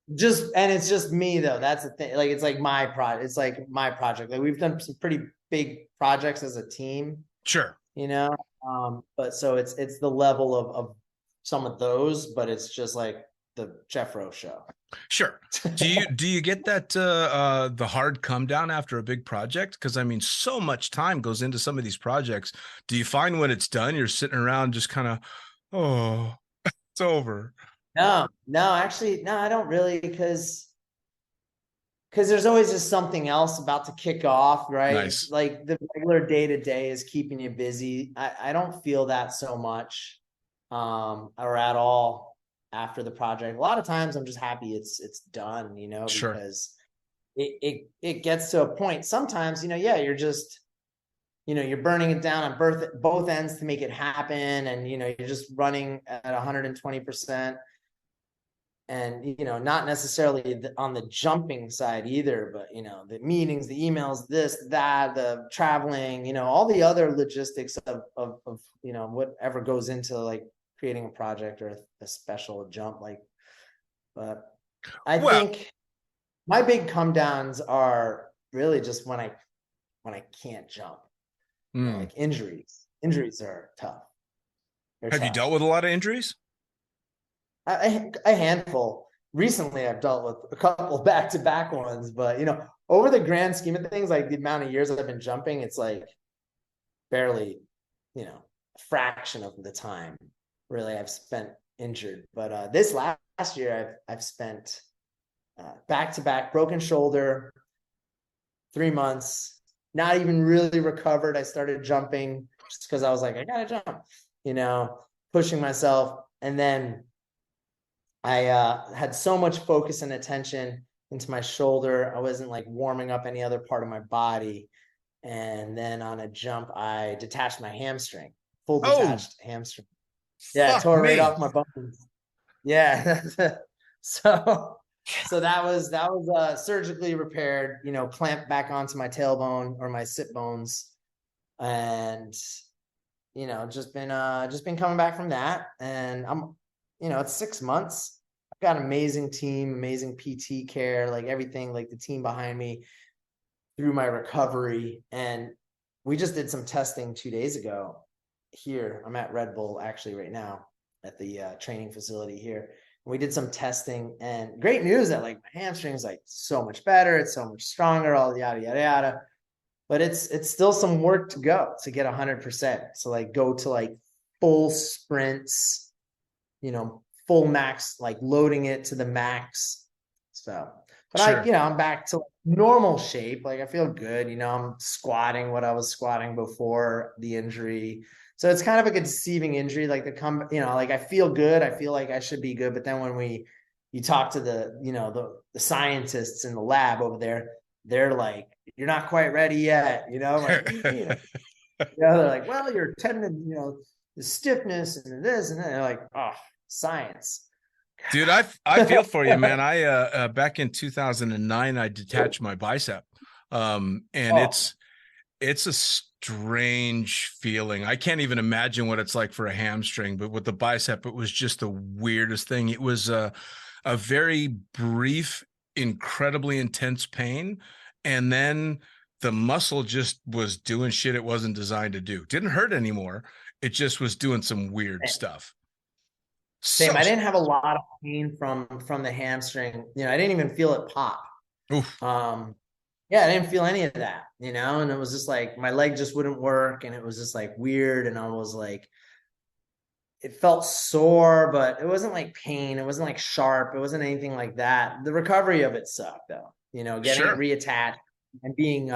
It's just me though. That's the thing. Like, it's like my project. It's like my project. Like, we've done some pretty big projects as a team. Sure. But so it's the level of some of those, but it's just like the Jeff Rowe show. Sure. Do you get that the hard come down after a big project? Because I mean, so much time goes into some of these projects. Do you find when it's done, you're sitting around just kind of, oh, it's over? No, actually, no, I don't really, because there's always just something else about to kick off, right? Nice. Like, the regular day-to-day is keeping you busy. I don't feel that so much or at all after the project. A lot of times I'm just happy it's done, Sure. Because it gets to a point. Sometimes, you're just, you're burning it down on both ends to make it happen, and you're just running at 120%. And not necessarily on the jumping side either, but the meetings, the emails, this, that, the traveling, all the other logistics of whatever goes into like creating a project or a special jump. But I think my big come downs are really just when I can't jump. Like injuries. Injuries are tough. Have you dealt with a lot of injuries? A handful. Recently, I've dealt with a couple back-to-back ones, but over the grand scheme of things, like the amount of years that I've been jumping, it's like barely, a fraction of the time really I've spent injured. But this last year, I've spent back-to-back broken shoulder, 3 months, not even really recovered. I started jumping just because I was like, I gotta jump, pushing myself, and then I had so much focus and attention into my shoulder. I wasn't like warming up any other part of my body. And then on a jump, I detached my hamstring, full Oh, detached hamstring. Yeah, fuck tore right me. off my bones. Yeah. so that was surgically repaired, clamped back onto my tailbone or my sit bones. And just been coming back from that. And it's 6 months. I've got an amazing team, amazing PT care, like everything, like the team behind me through my recovery. And we just did some testing 2 days ago here. I'm at RedBull actually right now at the training facility here. And we did some testing, and great news that like my hamstring's like so much better. It's so much stronger, all yada, yada, yada. But it's still some work to go to get 100%. So like go to like full sprints, full max, like loading it to the max. So, but Sure. I'm back to normal shape. Like I feel good. I'm squatting what I was squatting before the injury. So it's kind of like a deceiving injury. Like like I feel good. I feel like I should be good. But then when you talk to the scientists in the lab over there, they're like, you're not quite ready yet. Like, what do you mean? They're like, well, your tendon, the stiffness and this and that. They're like, oh, science. Dude, I feel for you, man. I back in 2009 I detached my bicep. And Oh, it's a strange feeling. I can't even imagine what it's like for a hamstring, but with the bicep it was just the weirdest thing. It was a very brief, incredibly intense pain, and then the muscle just was doing shit it wasn't designed to do. Didn't hurt anymore. It just was doing some weird stuff. same. So, I didn't have a lot of pain from the hamstring. I didn't even feel it pop. oof, Yeah, I didn't feel any of that, and it was just like my leg just wouldn't work, and it was just like weird, and I was like, it felt sore, but it wasn't like pain. It wasn't like sharp. It wasn't anything like that. The recovery of it sucked though. Getting it sure. reattached and being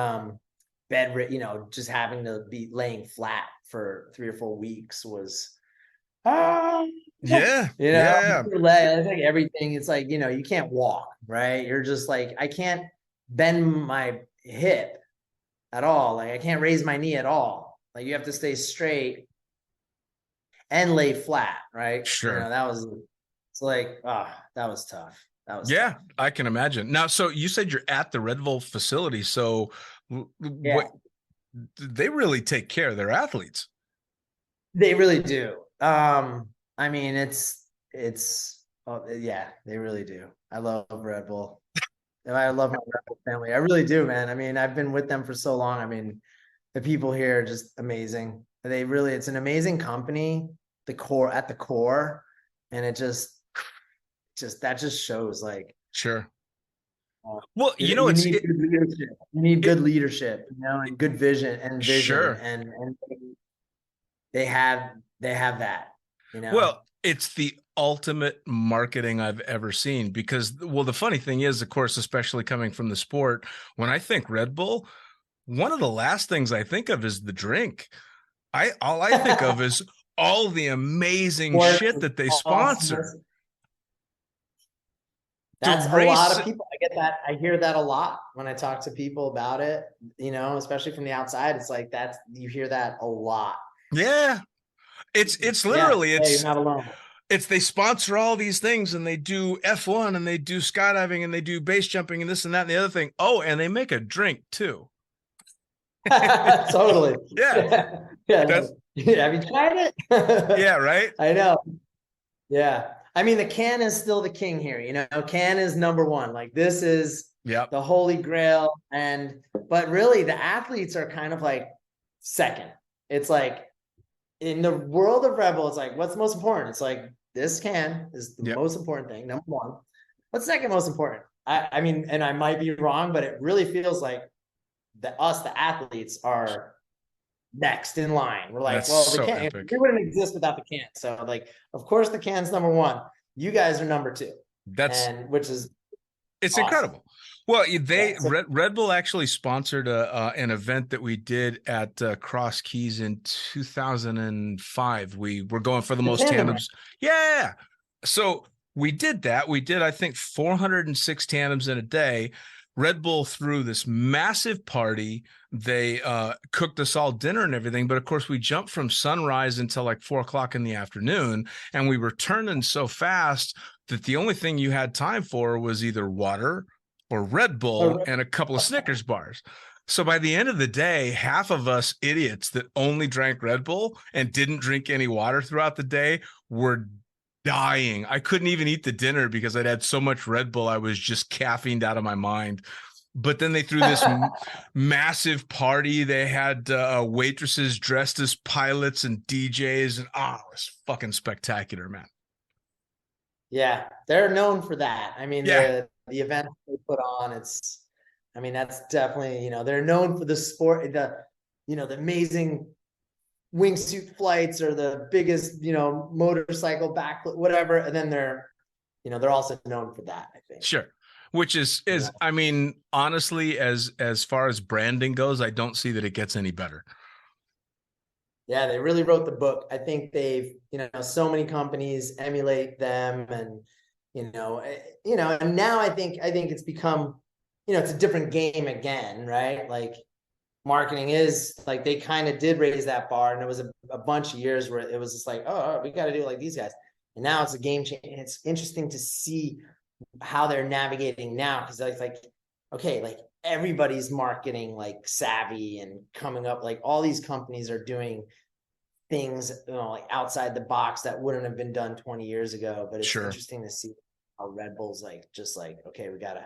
bed, just having to be laying flat for 3 or 4 weeks was Yeah, yeah. your leg, it's like everything. It's like, you can't walk, right? You're just like, I can't bend my hip at all. Like I can't raise my knee at all. Like you have to stay straight and lay flat, right? Sure. That was, it's like, that was tough. That was Yeah, tough. I can imagine. Now, so you said you're at the RedBull facility. So Yeah, what they really take care of their athletes. they really do. I mean, yeah, they really do. I love Red Bull. And I love my Red Bull family. I really do, man. I mean, I've been with them for so long. I mean, the people here are just amazing. It's an amazing company, at the core. And it that just shows like, Sure. uh, Well, you need good leadership. You need it good leadership, and good vision, sure. and they have that, you know. Well, it's the ultimate marketing I've ever seen because, well, the funny thing is, of course, especially coming from the sport, when I think Red Bull, one of the last things I think of is the drink. All I think of is all the amazing Sports shit is that they sponsor. awesome. To That's a lot race, of people. I get that. I hear that a lot when I talk to people about it, especially from the outside. It's like you hear that a lot. yeah. It's Yeah. literally Hey, you're not alone. it's they sponsor all these things and they do F1 and they do skydiving and they do base jumping and this and that and the other thing. Oh, and they make a drink too. Totally. Yeah. Yeah. Yeah. That's Have you tried yeah, it? right? I know. Yeah. I mean, the can is still the king here, can is number one. Like this is Yep. the holy grail. But really the athletes are kind of like second. It's like in the world of Rebel, it's like, what's most important? It's like this can is the Yep. most important thing. Number one. What's second most important? I mean, and I might be wrong, but it really feels like the athletes are next in line. We're like, That's well, the so can, epic. it wouldn't exist without the can. So like, of course the can's number one. You guys are number two. That's And which is it's awesome. incredible. Well, Yeah. So Red Bull actually sponsored an event that we did at Cross Keys in 2005. We were going for the the most tandem race. tandems. Yeah. So We did that. We did, I think, 406 tandems in a day. Red Bull threw this massive party. They cooked us all dinner and everything. But of course, we jumped from sunrise until like 4 o'clock in the afternoon. And we were turning so fast that the only thing you had time for was either water or Red Bull and a couple of Snickers bars. So by the end of the day, half of us idiots that only drank Red Bull and didn't drink any water throughout the day were dying. I couldn't even eat the dinner because I'd had so much Red Bull. I was just caffeined out of my mind. But then they threw this massive party. They had waitresses dressed as pilots and DJs, and it was fucking spectacular, man. Yeah, they're known for that. I mean, Yeah. the event they put on, that's definitely, they're known for the sport, the amazing wingsuit flights or the biggest, motorcycle backflip, whatever. And then they're also known for that, I think. Sure. Which is, I mean, honestly, as far as branding goes, I don't see that it gets any better. Yeah, they really wrote the book. I think they've, so many companies emulate them, and and now I think it's become, it's a different game again, right? Like marketing is like, they kind of did raise that bar, and there was a bunch of years where it was just like, oh, we got to do it like these guys. And now it's a game change. And it's interesting to see how they're navigating now, because it's like, okay, like everybody's marketing like savvy and coming up, like all these companies are doing things, like outside the box that wouldn't have been done 20 years ago. But it's interesting to see how Red Bull's like, just like, okay, we gotta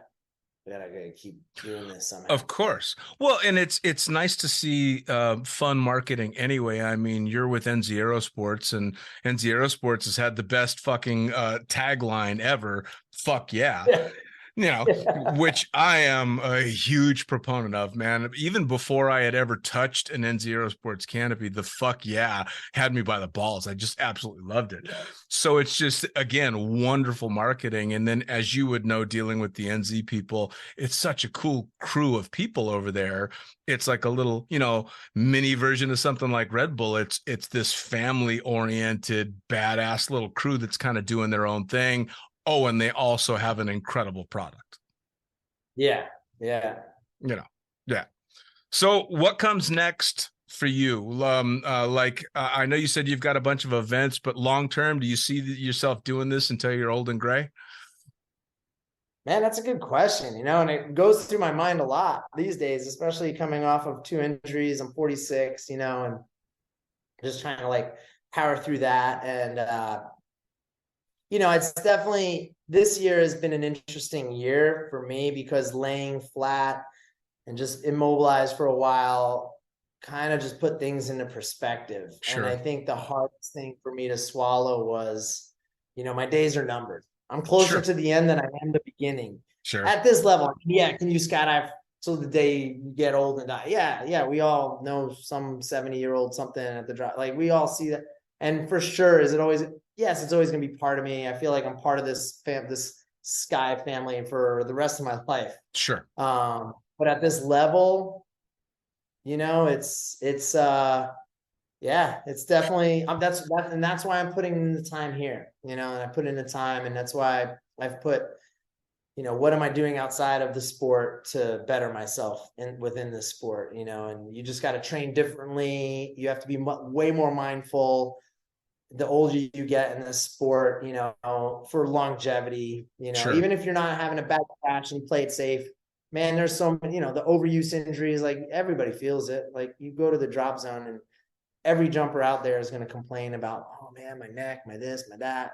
keep doing this somehow. Of course. Well, and it's nice to see fun marketing anyway. I mean, you're with NZ Aerosports, and NZ Aerosports has had the best fucking tagline ever. Fuck yeah. Which I am a huge proponent of, man. Even before I had ever touched an NZ Aerosports canopy, the fuck yeah had me by the balls. I just absolutely loved it. So it's just, again, wonderful marketing. And then, as you would know, dealing with the NZ people, it's such a cool crew of people over there. It's like a little, mini version of something like Red Bull. It's this family-oriented, badass little crew that's kind of doing their own thing. Oh, and they also have an incredible product. Yeah. Yeah. So what comes next for you? I know you said you've got a bunch of events, but long-term, do you see yourself doing this until you're old and gray? Man, that's a good question, and it goes through my mind a lot these days, especially coming off of 2 injuries. I'm 46, and just trying to like power through that. And, it's definitely, this year has been an interesting year for me, because laying flat and just immobilized for a while kind of just put things into perspective. Sure. And I think the hardest thing for me to swallow was, my days are numbered. I'm closer to the end than I am the beginning. Sure. At this level, yeah, can you skydive till the day you get old and die? Yeah, we all know some 70-year-old something at the drop. Like, we all see that. And for sure, is it always? Yes, it's always going to be part of me. I feel like I'm part of this Sky family for the rest of my life. Sure. But at this level, it's definitely, that's why I'm putting in the time here, and I put in the time, and that's why I've put, what am I doing outside of the sport to better myself within the sport, and you just got to train differently. You have to be way more mindful the older you get in this sport, for longevity, Sure. Even if you're not having a bad crash and you play it safe, man, there's so many, the overuse injuries, like everybody feels it. Like, you go to the drop zone and every jumper out there is going to complain about, oh man, my neck, my this, my that,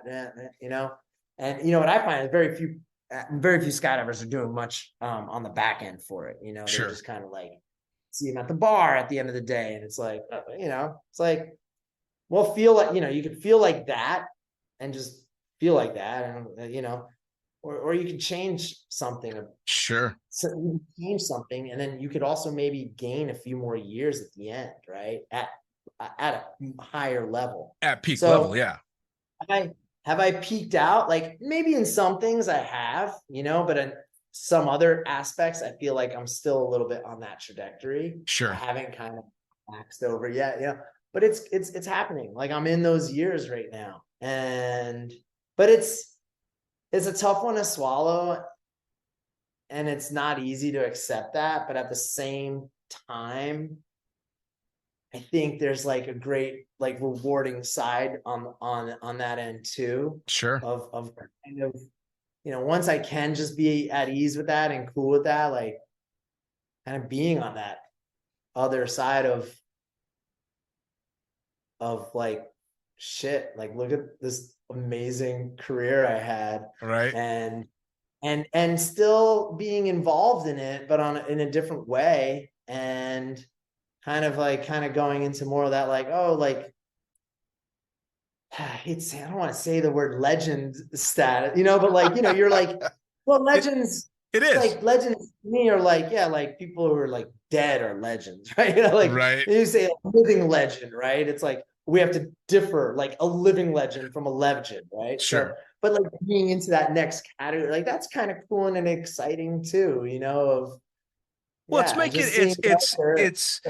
and what I find is very few skydivers are doing much on the back end for it. Sure. They're just kind of like, see them at the bar at the end of the day. And it's like, it's like, well, feel like, you can feel like that and just feel like that. And, or you can change something. Sure. So you can change something, and then you could also maybe gain a few more years at the end, right? At a higher level. At peak level, yeah. Have I peaked out? Like, maybe in some things I have, but in some other aspects, I feel like I'm still a little bit on that trajectory. Sure. I haven't kind of maxed over yet, but it's happening. Like, I'm in those years right now, but it's it's a tough one to swallow, and it's not easy to accept that, but at the same time, I think there's like a great like rewarding side on that end too. Sure. Of kind of, you know, once I can just be at ease with that and cool with that, like kind of being on that other side of like shit, like look at this amazing career I had, Right. and still being involved in it, but in a different way, and kind of going into more of that, like, oh, like I don't want to say the word legend status, you know, but like, you know, you're like, well, legends, It is. like legends to me are like, yeah, like people who are like dead are legends, right? You know, like Right. you say a living legend, right? It's like we have to differ, like a living legend from a legend, right? So, Sure. but like being into that next category, like that's kind of cool and exciting too, you know, of Well, it's yeah, making just seeing I don't it's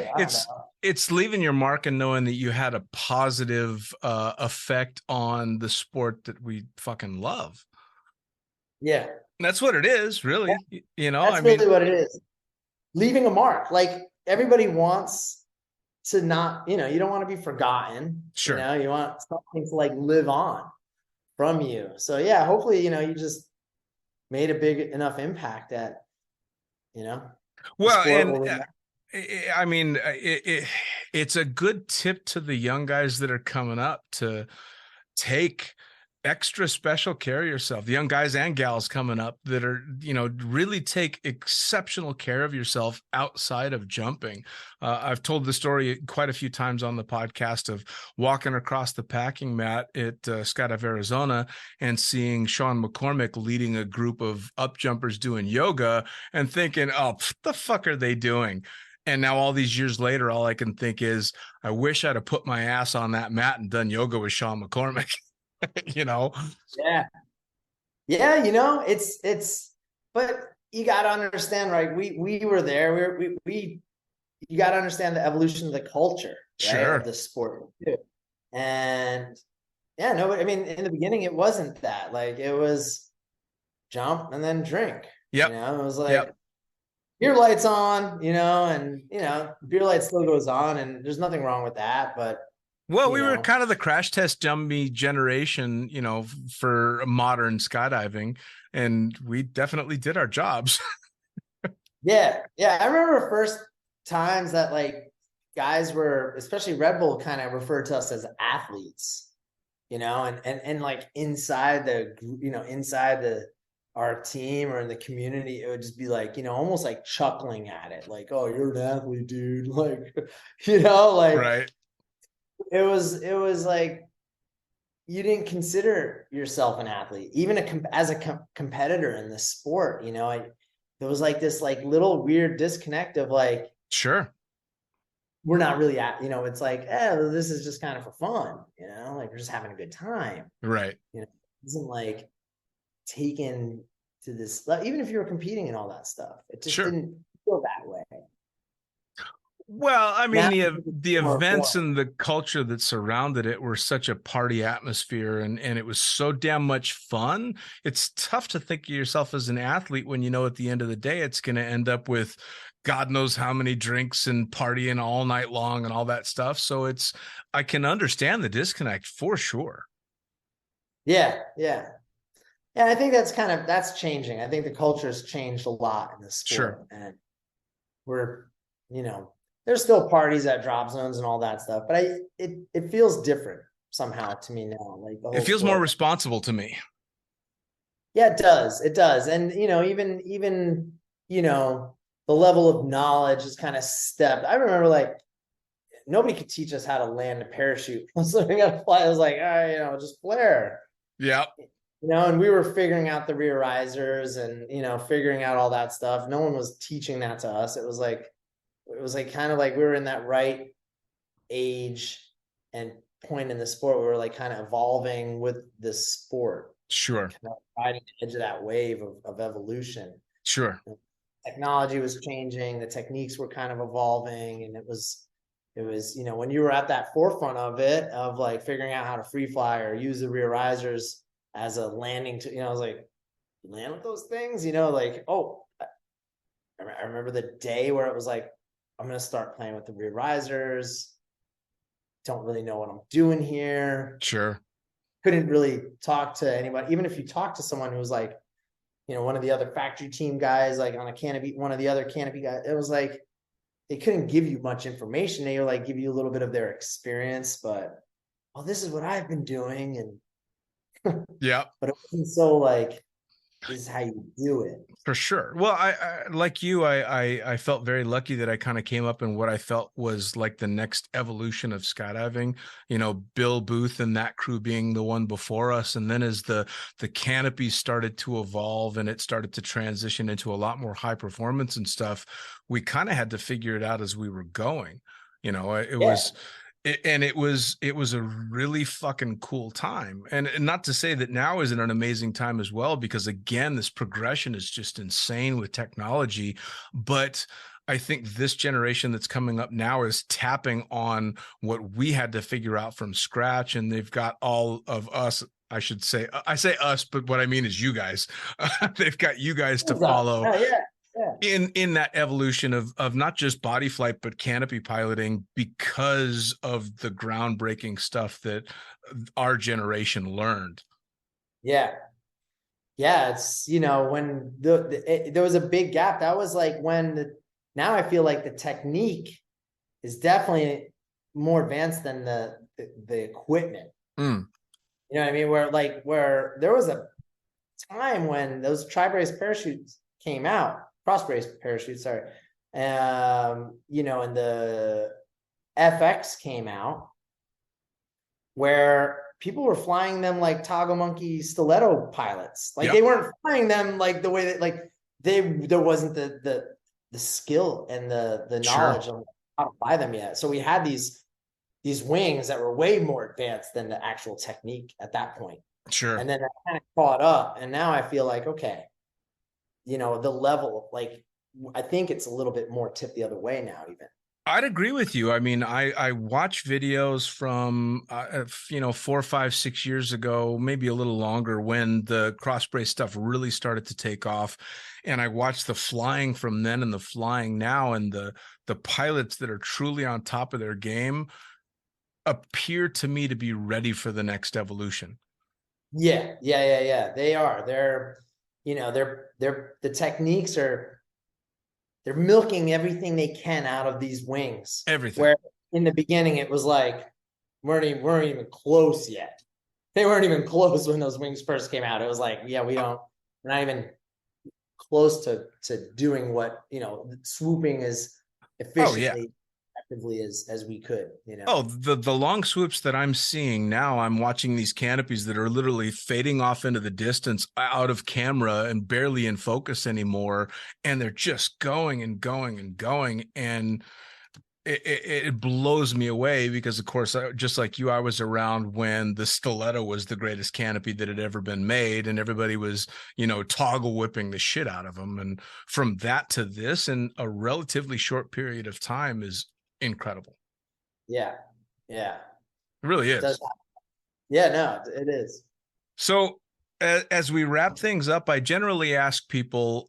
know. it's leaving your mark and knowing that you had a positive effect on the sport that we fucking love. Yeah, That's what it is, really. You know, I that's mean, really what it is. Leaving a mark. Like everybody wants to not, you know, you don't want to be forgotten. You sure. know, you want something to like live on from you. So yeah, hopefully, you know, you just made a big enough impact that, you know, the Well, sport and will remember. I mean, it's a good tip to the young guys that are coming up to take extra special care of yourself. The young guys and gals coming up that are, you know, really take exceptional care of yourself outside of jumping. I've told the story quite a few times on the podcast of walking across the packing mat at Skydive Arizona and seeing Sean McCormick leading a group of up jumpers doing yoga and thinking, oh, what the fuck are they doing? And now all these years later, all I can think is, I wish I'd have put my ass on that mat and done yoga with Sean McCormick. You know? Yeah. Yeah, you know, but you got to understand, right? We were there. We you got to understand the evolution of the culture, right? Of Sure. the sport too. And yeah, no, I mean, in the beginning, it wasn't that. Like it was jump and then drink. You Yep. know, it was like Yep. beer lights on, you know, and you know, beer light still goes on, and there's nothing wrong with that. But Well, you we were know, kind of the crash test dummy generation, you know, for modern skydiving, and we definitely did our jobs. yeah, yeah. I remember first times that like guys were, especially Red Bull, kind of referred to us as athletes, you know, and like inside the you know, inside the our team or in the community, it would just be like, you know, almost like chuckling at it, like, oh, you're an athlete, dude. Like, you know, like Right. it was like you didn't consider yourself an athlete, even as a competitor in the sport, you know. There was like this like little weird disconnect of like Sure. we're not really at, you know, it's like, oh, this is just kind of for fun, you know, like we're just having a good time, Right. you know. It isn't like taken to this, even if you were competing and all that stuff, it just Sure. didn't feel that way. Well, I mean, Now the it's more events formal. and the culture that surrounded it were such a party atmosphere, and it was so damn much fun. It's tough to think of yourself as an athlete when you know at the end of the day it's going to end up with God knows how many drinks and partying all night long and all that stuff. So I can understand the disconnect for sure. Yeah, yeah. Yeah, I think that's changing. I think the culture has changed a lot in this Sure. sport, and we're, you know, there's still parties at drop zones and all that stuff, but it feels different somehow to me now, like the It whole feels more sport. responsible to me. Yeah, it does, and you know, even you know, the level of knowledge is kind of stepped. I remember like nobody could teach us how to land a parachute. So we got to fly. I was like, you know, just flare. Yeah. You know, and we were figuring out the rear risers and, you know, figuring out all that stuff. No one was teaching that to us. It was like kind of like we were in that right age and point in the sport. We were like kind of evolving with the sport, Sure. kind of riding the edge of that wave of evolution. Sure. Technology was changing, the techniques were kind of evolving, and it was, you know, when you were at that forefront of it, of like figuring out how to free fly or use the rear risers as a landing to, I was like, land with those things, like, oh, I remember the day where it was like, I'm going to start playing with the rear risers. Don't really know what I'm doing here. Sure. Couldn't really talk to anybody. Even if you talk to someone who was like, one of the other factory team guys, like on a canopy, one of the other canopy guys, it was like, they couldn't give you much information. They were like, give you a little bit of their experience, but, oh, this is what I've been doing. And, Yeah. but it wasn't so like, this is how you do it. For sure. Well, I like you, I felt very lucky that I kind of came up in what I felt was like the next evolution of skydiving, Bill Booth and that crew being the one before us. And then as the canopy started to evolve and it started to transition into a lot more high performance and stuff, we kind of had to figure it out as we were going. It was a really fucking cool time. And not to say that now isn't an amazing time as well, because again, this progression is just insane with technology. But I think this generation that's coming up now is tapping on what we had to figure out from scratch. And they've got all of us, I should say, I say us, but what I mean is you guys. They've got you guys to follow. Oh, yeah. In that evolution of not just body flight, but canopy piloting, because of the groundbreaking stuff that our generation learned. Yeah. It's, when there was a big gap. That was like when now I feel like the technique is definitely more advanced than the equipment. Mm. You know what I mean? Where there was a time when those tri-brace parachutes came out, cross-brace parachutes, sorry. And the FX came out, where people were flying them like toggle monkey stiletto pilots. Like, they weren't flying them like the way that, like, there wasn't the skill and the knowledge of how to fly them yet. So we had these wings that were way more advanced than the actual technique at that point. Sure. And then that kind of caught up. And now I feel like, okay, the level, like, I think it's a little bit more tipped the other way now, even. I'd agree with you. I mean, I watch videos from, 4, 5, 6 years ago, maybe a little longer, when the cross brace stuff really started to take off. And I watched the flying from then and the flying now, and the pilots that are truly on top of their game appear to me to be ready for the next evolution. Yeah. They are. They're the techniques they're milking everything they can out of these wings. Everything. Where in the beginning it was like, weren't even close yet. They weren't even close when those wings first came out. It was like, yeah, we're not even close to doing what, swooping as efficiently, effectively as we could, Oh, the long swoops that I'm seeing now, I'm watching these canopies that are literally fading off into the distance, out of camera and barely in focus anymore. And they're just going and going and going. And it blows me away, because of course, just like you, I was around when the stiletto was the greatest canopy that had ever been made, and everybody was, toggle whipping the shit out of them. And from that to this in a relatively short period of time is incredible. Yeah. It really is. Yeah, no, it is. So as we wrap things up, I generally ask people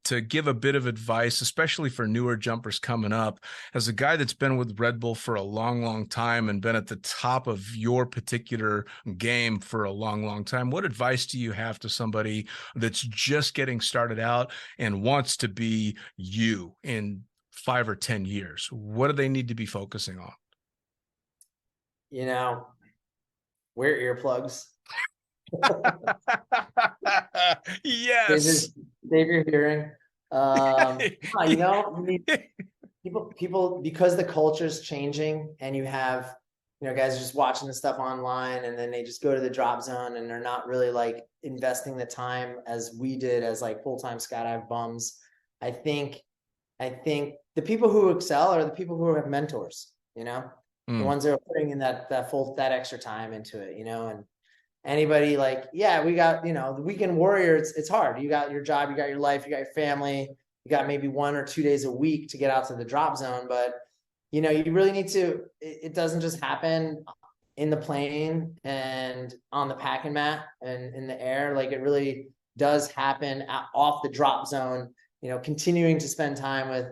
to give a bit of advice, especially for newer jumpers coming up. As a guy that's been with Red Bull for a long, long time and been at the top of your particular game for a long, long time, what advice do you have to somebody that's just getting started out and wants to be you in 5 or 10 years? What do they need to be focusing on? Wear earplugs. Yes. Save your hearing. You need people, because the culture is changing, and you have, guys just watching the stuff online, and then they just go to the drop zone, and they're not really like investing the time as we did as like full-time skydive bums. I think the people who excel are the people who have mentors, the ones that are putting in that extra time into it, and anybody like, yeah, we got, the weekend warrior, it's hard. You got your job, you got your life, you got your family, you got maybe 1 or 2 days a week to get out to the drop zone. But, you really need to, it doesn't just happen in the plane and on the packing mat and in the air. Like, it really does happen off the drop zone, you know, continuing to spend time with,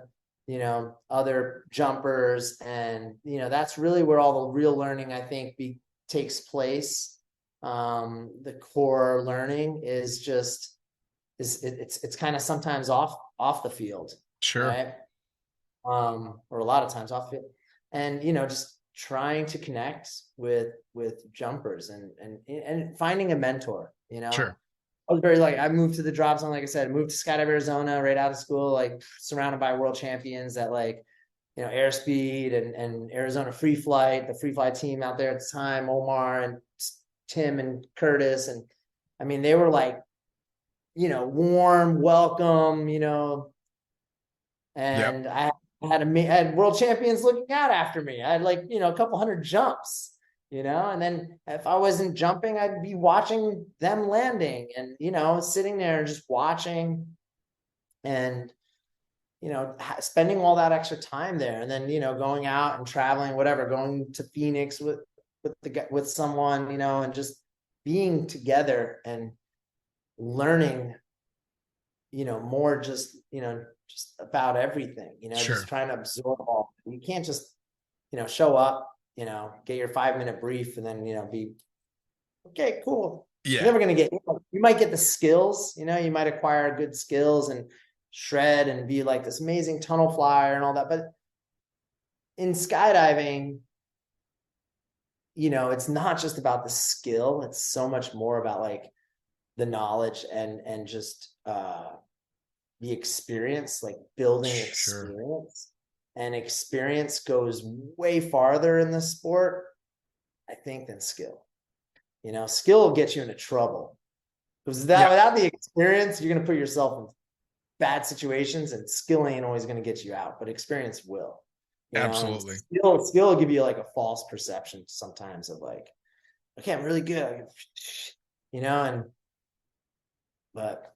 you know, other jumpers. And, you know, that's really where all the real learning, I think, takes place. The core learning is just, it's kind of sometimes off the field. Sure. Right. Or a lot of times off the field. And, you know, just trying to connect with jumpers and finding a mentor, you know. Sure. I was very like, I moved to the drop zone, like I said, moved to Skydive Arizona right out of school, like surrounded by world champions that, like, you know, airspeed and Arizona free flight, the free flight team out there at the time, Omar and Tim and Curtis. And I mean, they were like, you know, warm, welcome, you know, and I had world champions looking out after me. I had, like, you know, a couple hundred jumps, you know, and then if I wasn't jumping, I'd be watching them landing and, you know, sitting there and just watching and, you know, spending all that extra time there. And then, you know, going out and traveling, whatever, going to Phoenix with someone, you know, and just being together and learning, you know, more just, you know, just about everything, you know, Sure. just trying to absorb all. You can't just, you know, show up, you know, get your 5-minute brief and then, you know, be okay, cool. Yeah. You're never going to get, you might get the skills, you know, you might acquire good skills and shred and be like this amazing tunnel flyer and all that. But in skydiving, you know, it's not just about the skill. It's so much more about like the knowledge and just, the experience, like building experience. And experience goes way farther in this sport, I think, than skill. You know, skill will get you into trouble because without the experience, you're going to put yourself in bad situations, and skill ain't always going to get you out, but experience will. Absolutely. Skill will give you like a false perception sometimes of like, okay, I'm really good, you know, but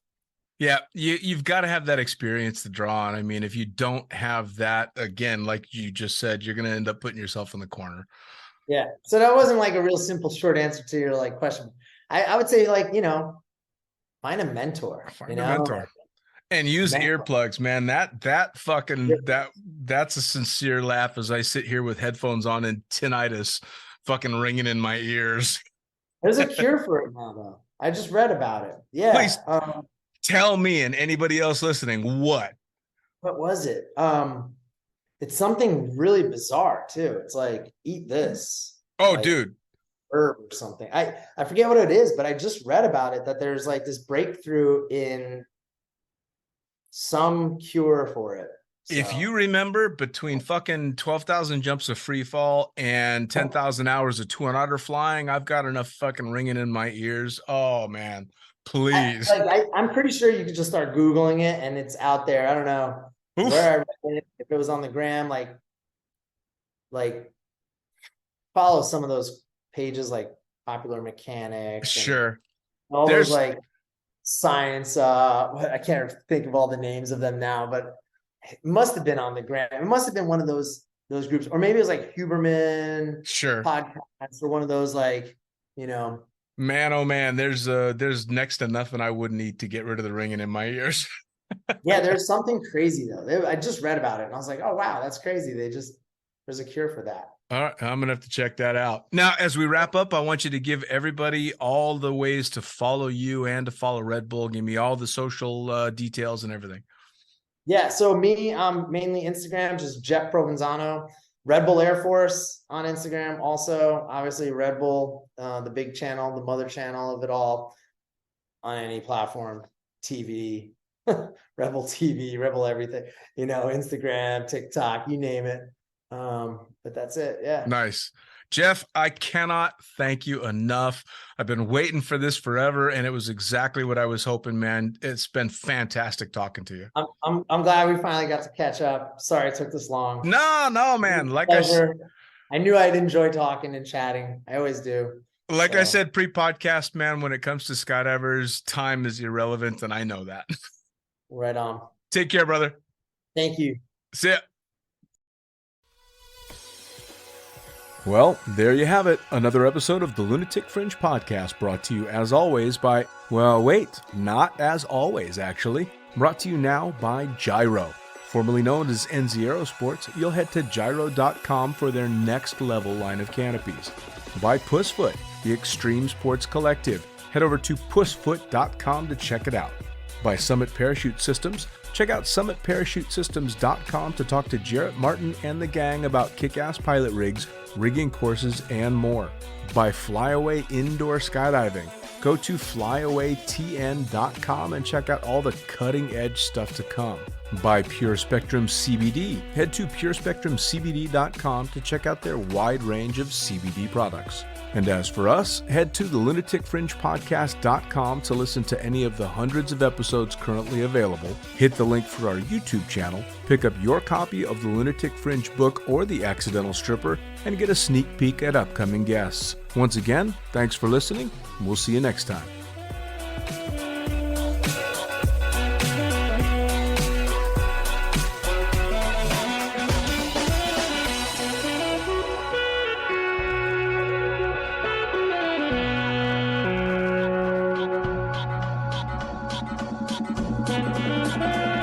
yeah, you've got to have that experience to draw on. I mean, if you don't have that, again, like you just said, you're going to end up putting yourself in the corner. Yeah. So that wasn't like a real simple short answer to your like question. I would say, like, you know, find a mentor. Find a mentor. And use earplugs, man. That's a sincere laugh as I sit here with headphones on and tinnitus fucking ringing in my ears. There's a cure for it now, though. I just read about it. Yeah. Please tell me and anybody else listening what was it? It's something really bizarre too. It's like, eat this. Oh, like, dude. Herb or something. I forget what it is, but I just read about it, that there's like this breakthrough in some cure for it. So. If you remember, between fucking 12,000 jumps of free fall and 10,000 hours of twin otter flying, I've got enough fucking ringing in my ears. Oh man, please. I'm pretty sure you could just start Googling it and it's out there. I don't know where I read it, if it was on the gram, like follow some of those pages like Popular Mechanics. Sure. All those like science, I can't think of all the names of them now, but it must have been on the gram. It must have been one of those groups, or maybe it was like Huberman podcast, or one of those, like, you know. Man, oh man, there's next to nothing I wouldn't eat to get rid of the ringing in my ears. Yeah, there's something crazy though. I just read about it and I was like, oh wow, that's crazy. There's a cure for that. All right, I'm gonna have to check that out. Now, as we wrap up, I want you to give everybody all the ways to follow you and to follow Red Bull. Give me all the social details and everything. Yeah, so me, mainly Instagram, just Jeff Provenzano. Red Bull Air Force on Instagram, also obviously Red Bull, the big channel, the mother channel of it all, on any platform, TV, Red Bull TV, Red Bull everything, you know, Instagram, TikTok, you name it. But that's it. Yeah. Nice. Jeff, I cannot thank you enough. I've been waiting for this forever, and it was exactly what I was hoping, man. It's been fantastic talking to you. I'm glad we finally got to catch up. Sorry it took this long. No, man. Like I said, I knew I'd enjoy talking and chatting. I always do. Like I said pre-podcast, man, when it comes to skydivers, time is irrelevant, and I know that. Right on. Take care, brother. Thank you. See ya. Well, there you have it. Another episode of the Lunatic Fringe podcast brought to you as always by, well, wait, not as always, actually. Brought to you now by Gyro. Formerly known as NZ Aerosports, you'll head to gyro.com for their next level line of canopies. By Pussfoot, the Extreme Sports Collective. Head over to pussfoot.com to check it out. By Summit Parachute Systems, check out summitparachutesystems.com to talk to Jarrett Martin and the gang about kick-ass pilot rigs, rigging courses, and more. By Flyaway Indoor Skydiving, go to flyawaytn.com and check out all the cutting-edge stuff to come. By Pure Spectrum CBD, head to purespectrumcbd.com to check out their wide range of CBD products. And as for us, head to the lunaticfringepodcast.com to listen to any of the hundreds of episodes currently available, hit the link for our YouTube channel, pick up your copy of the Lunatic Fringe book or The Accidental Stripper, and get a sneak peek at upcoming guests. Once again, thanks for listening, and we'll see you next time. Thank you.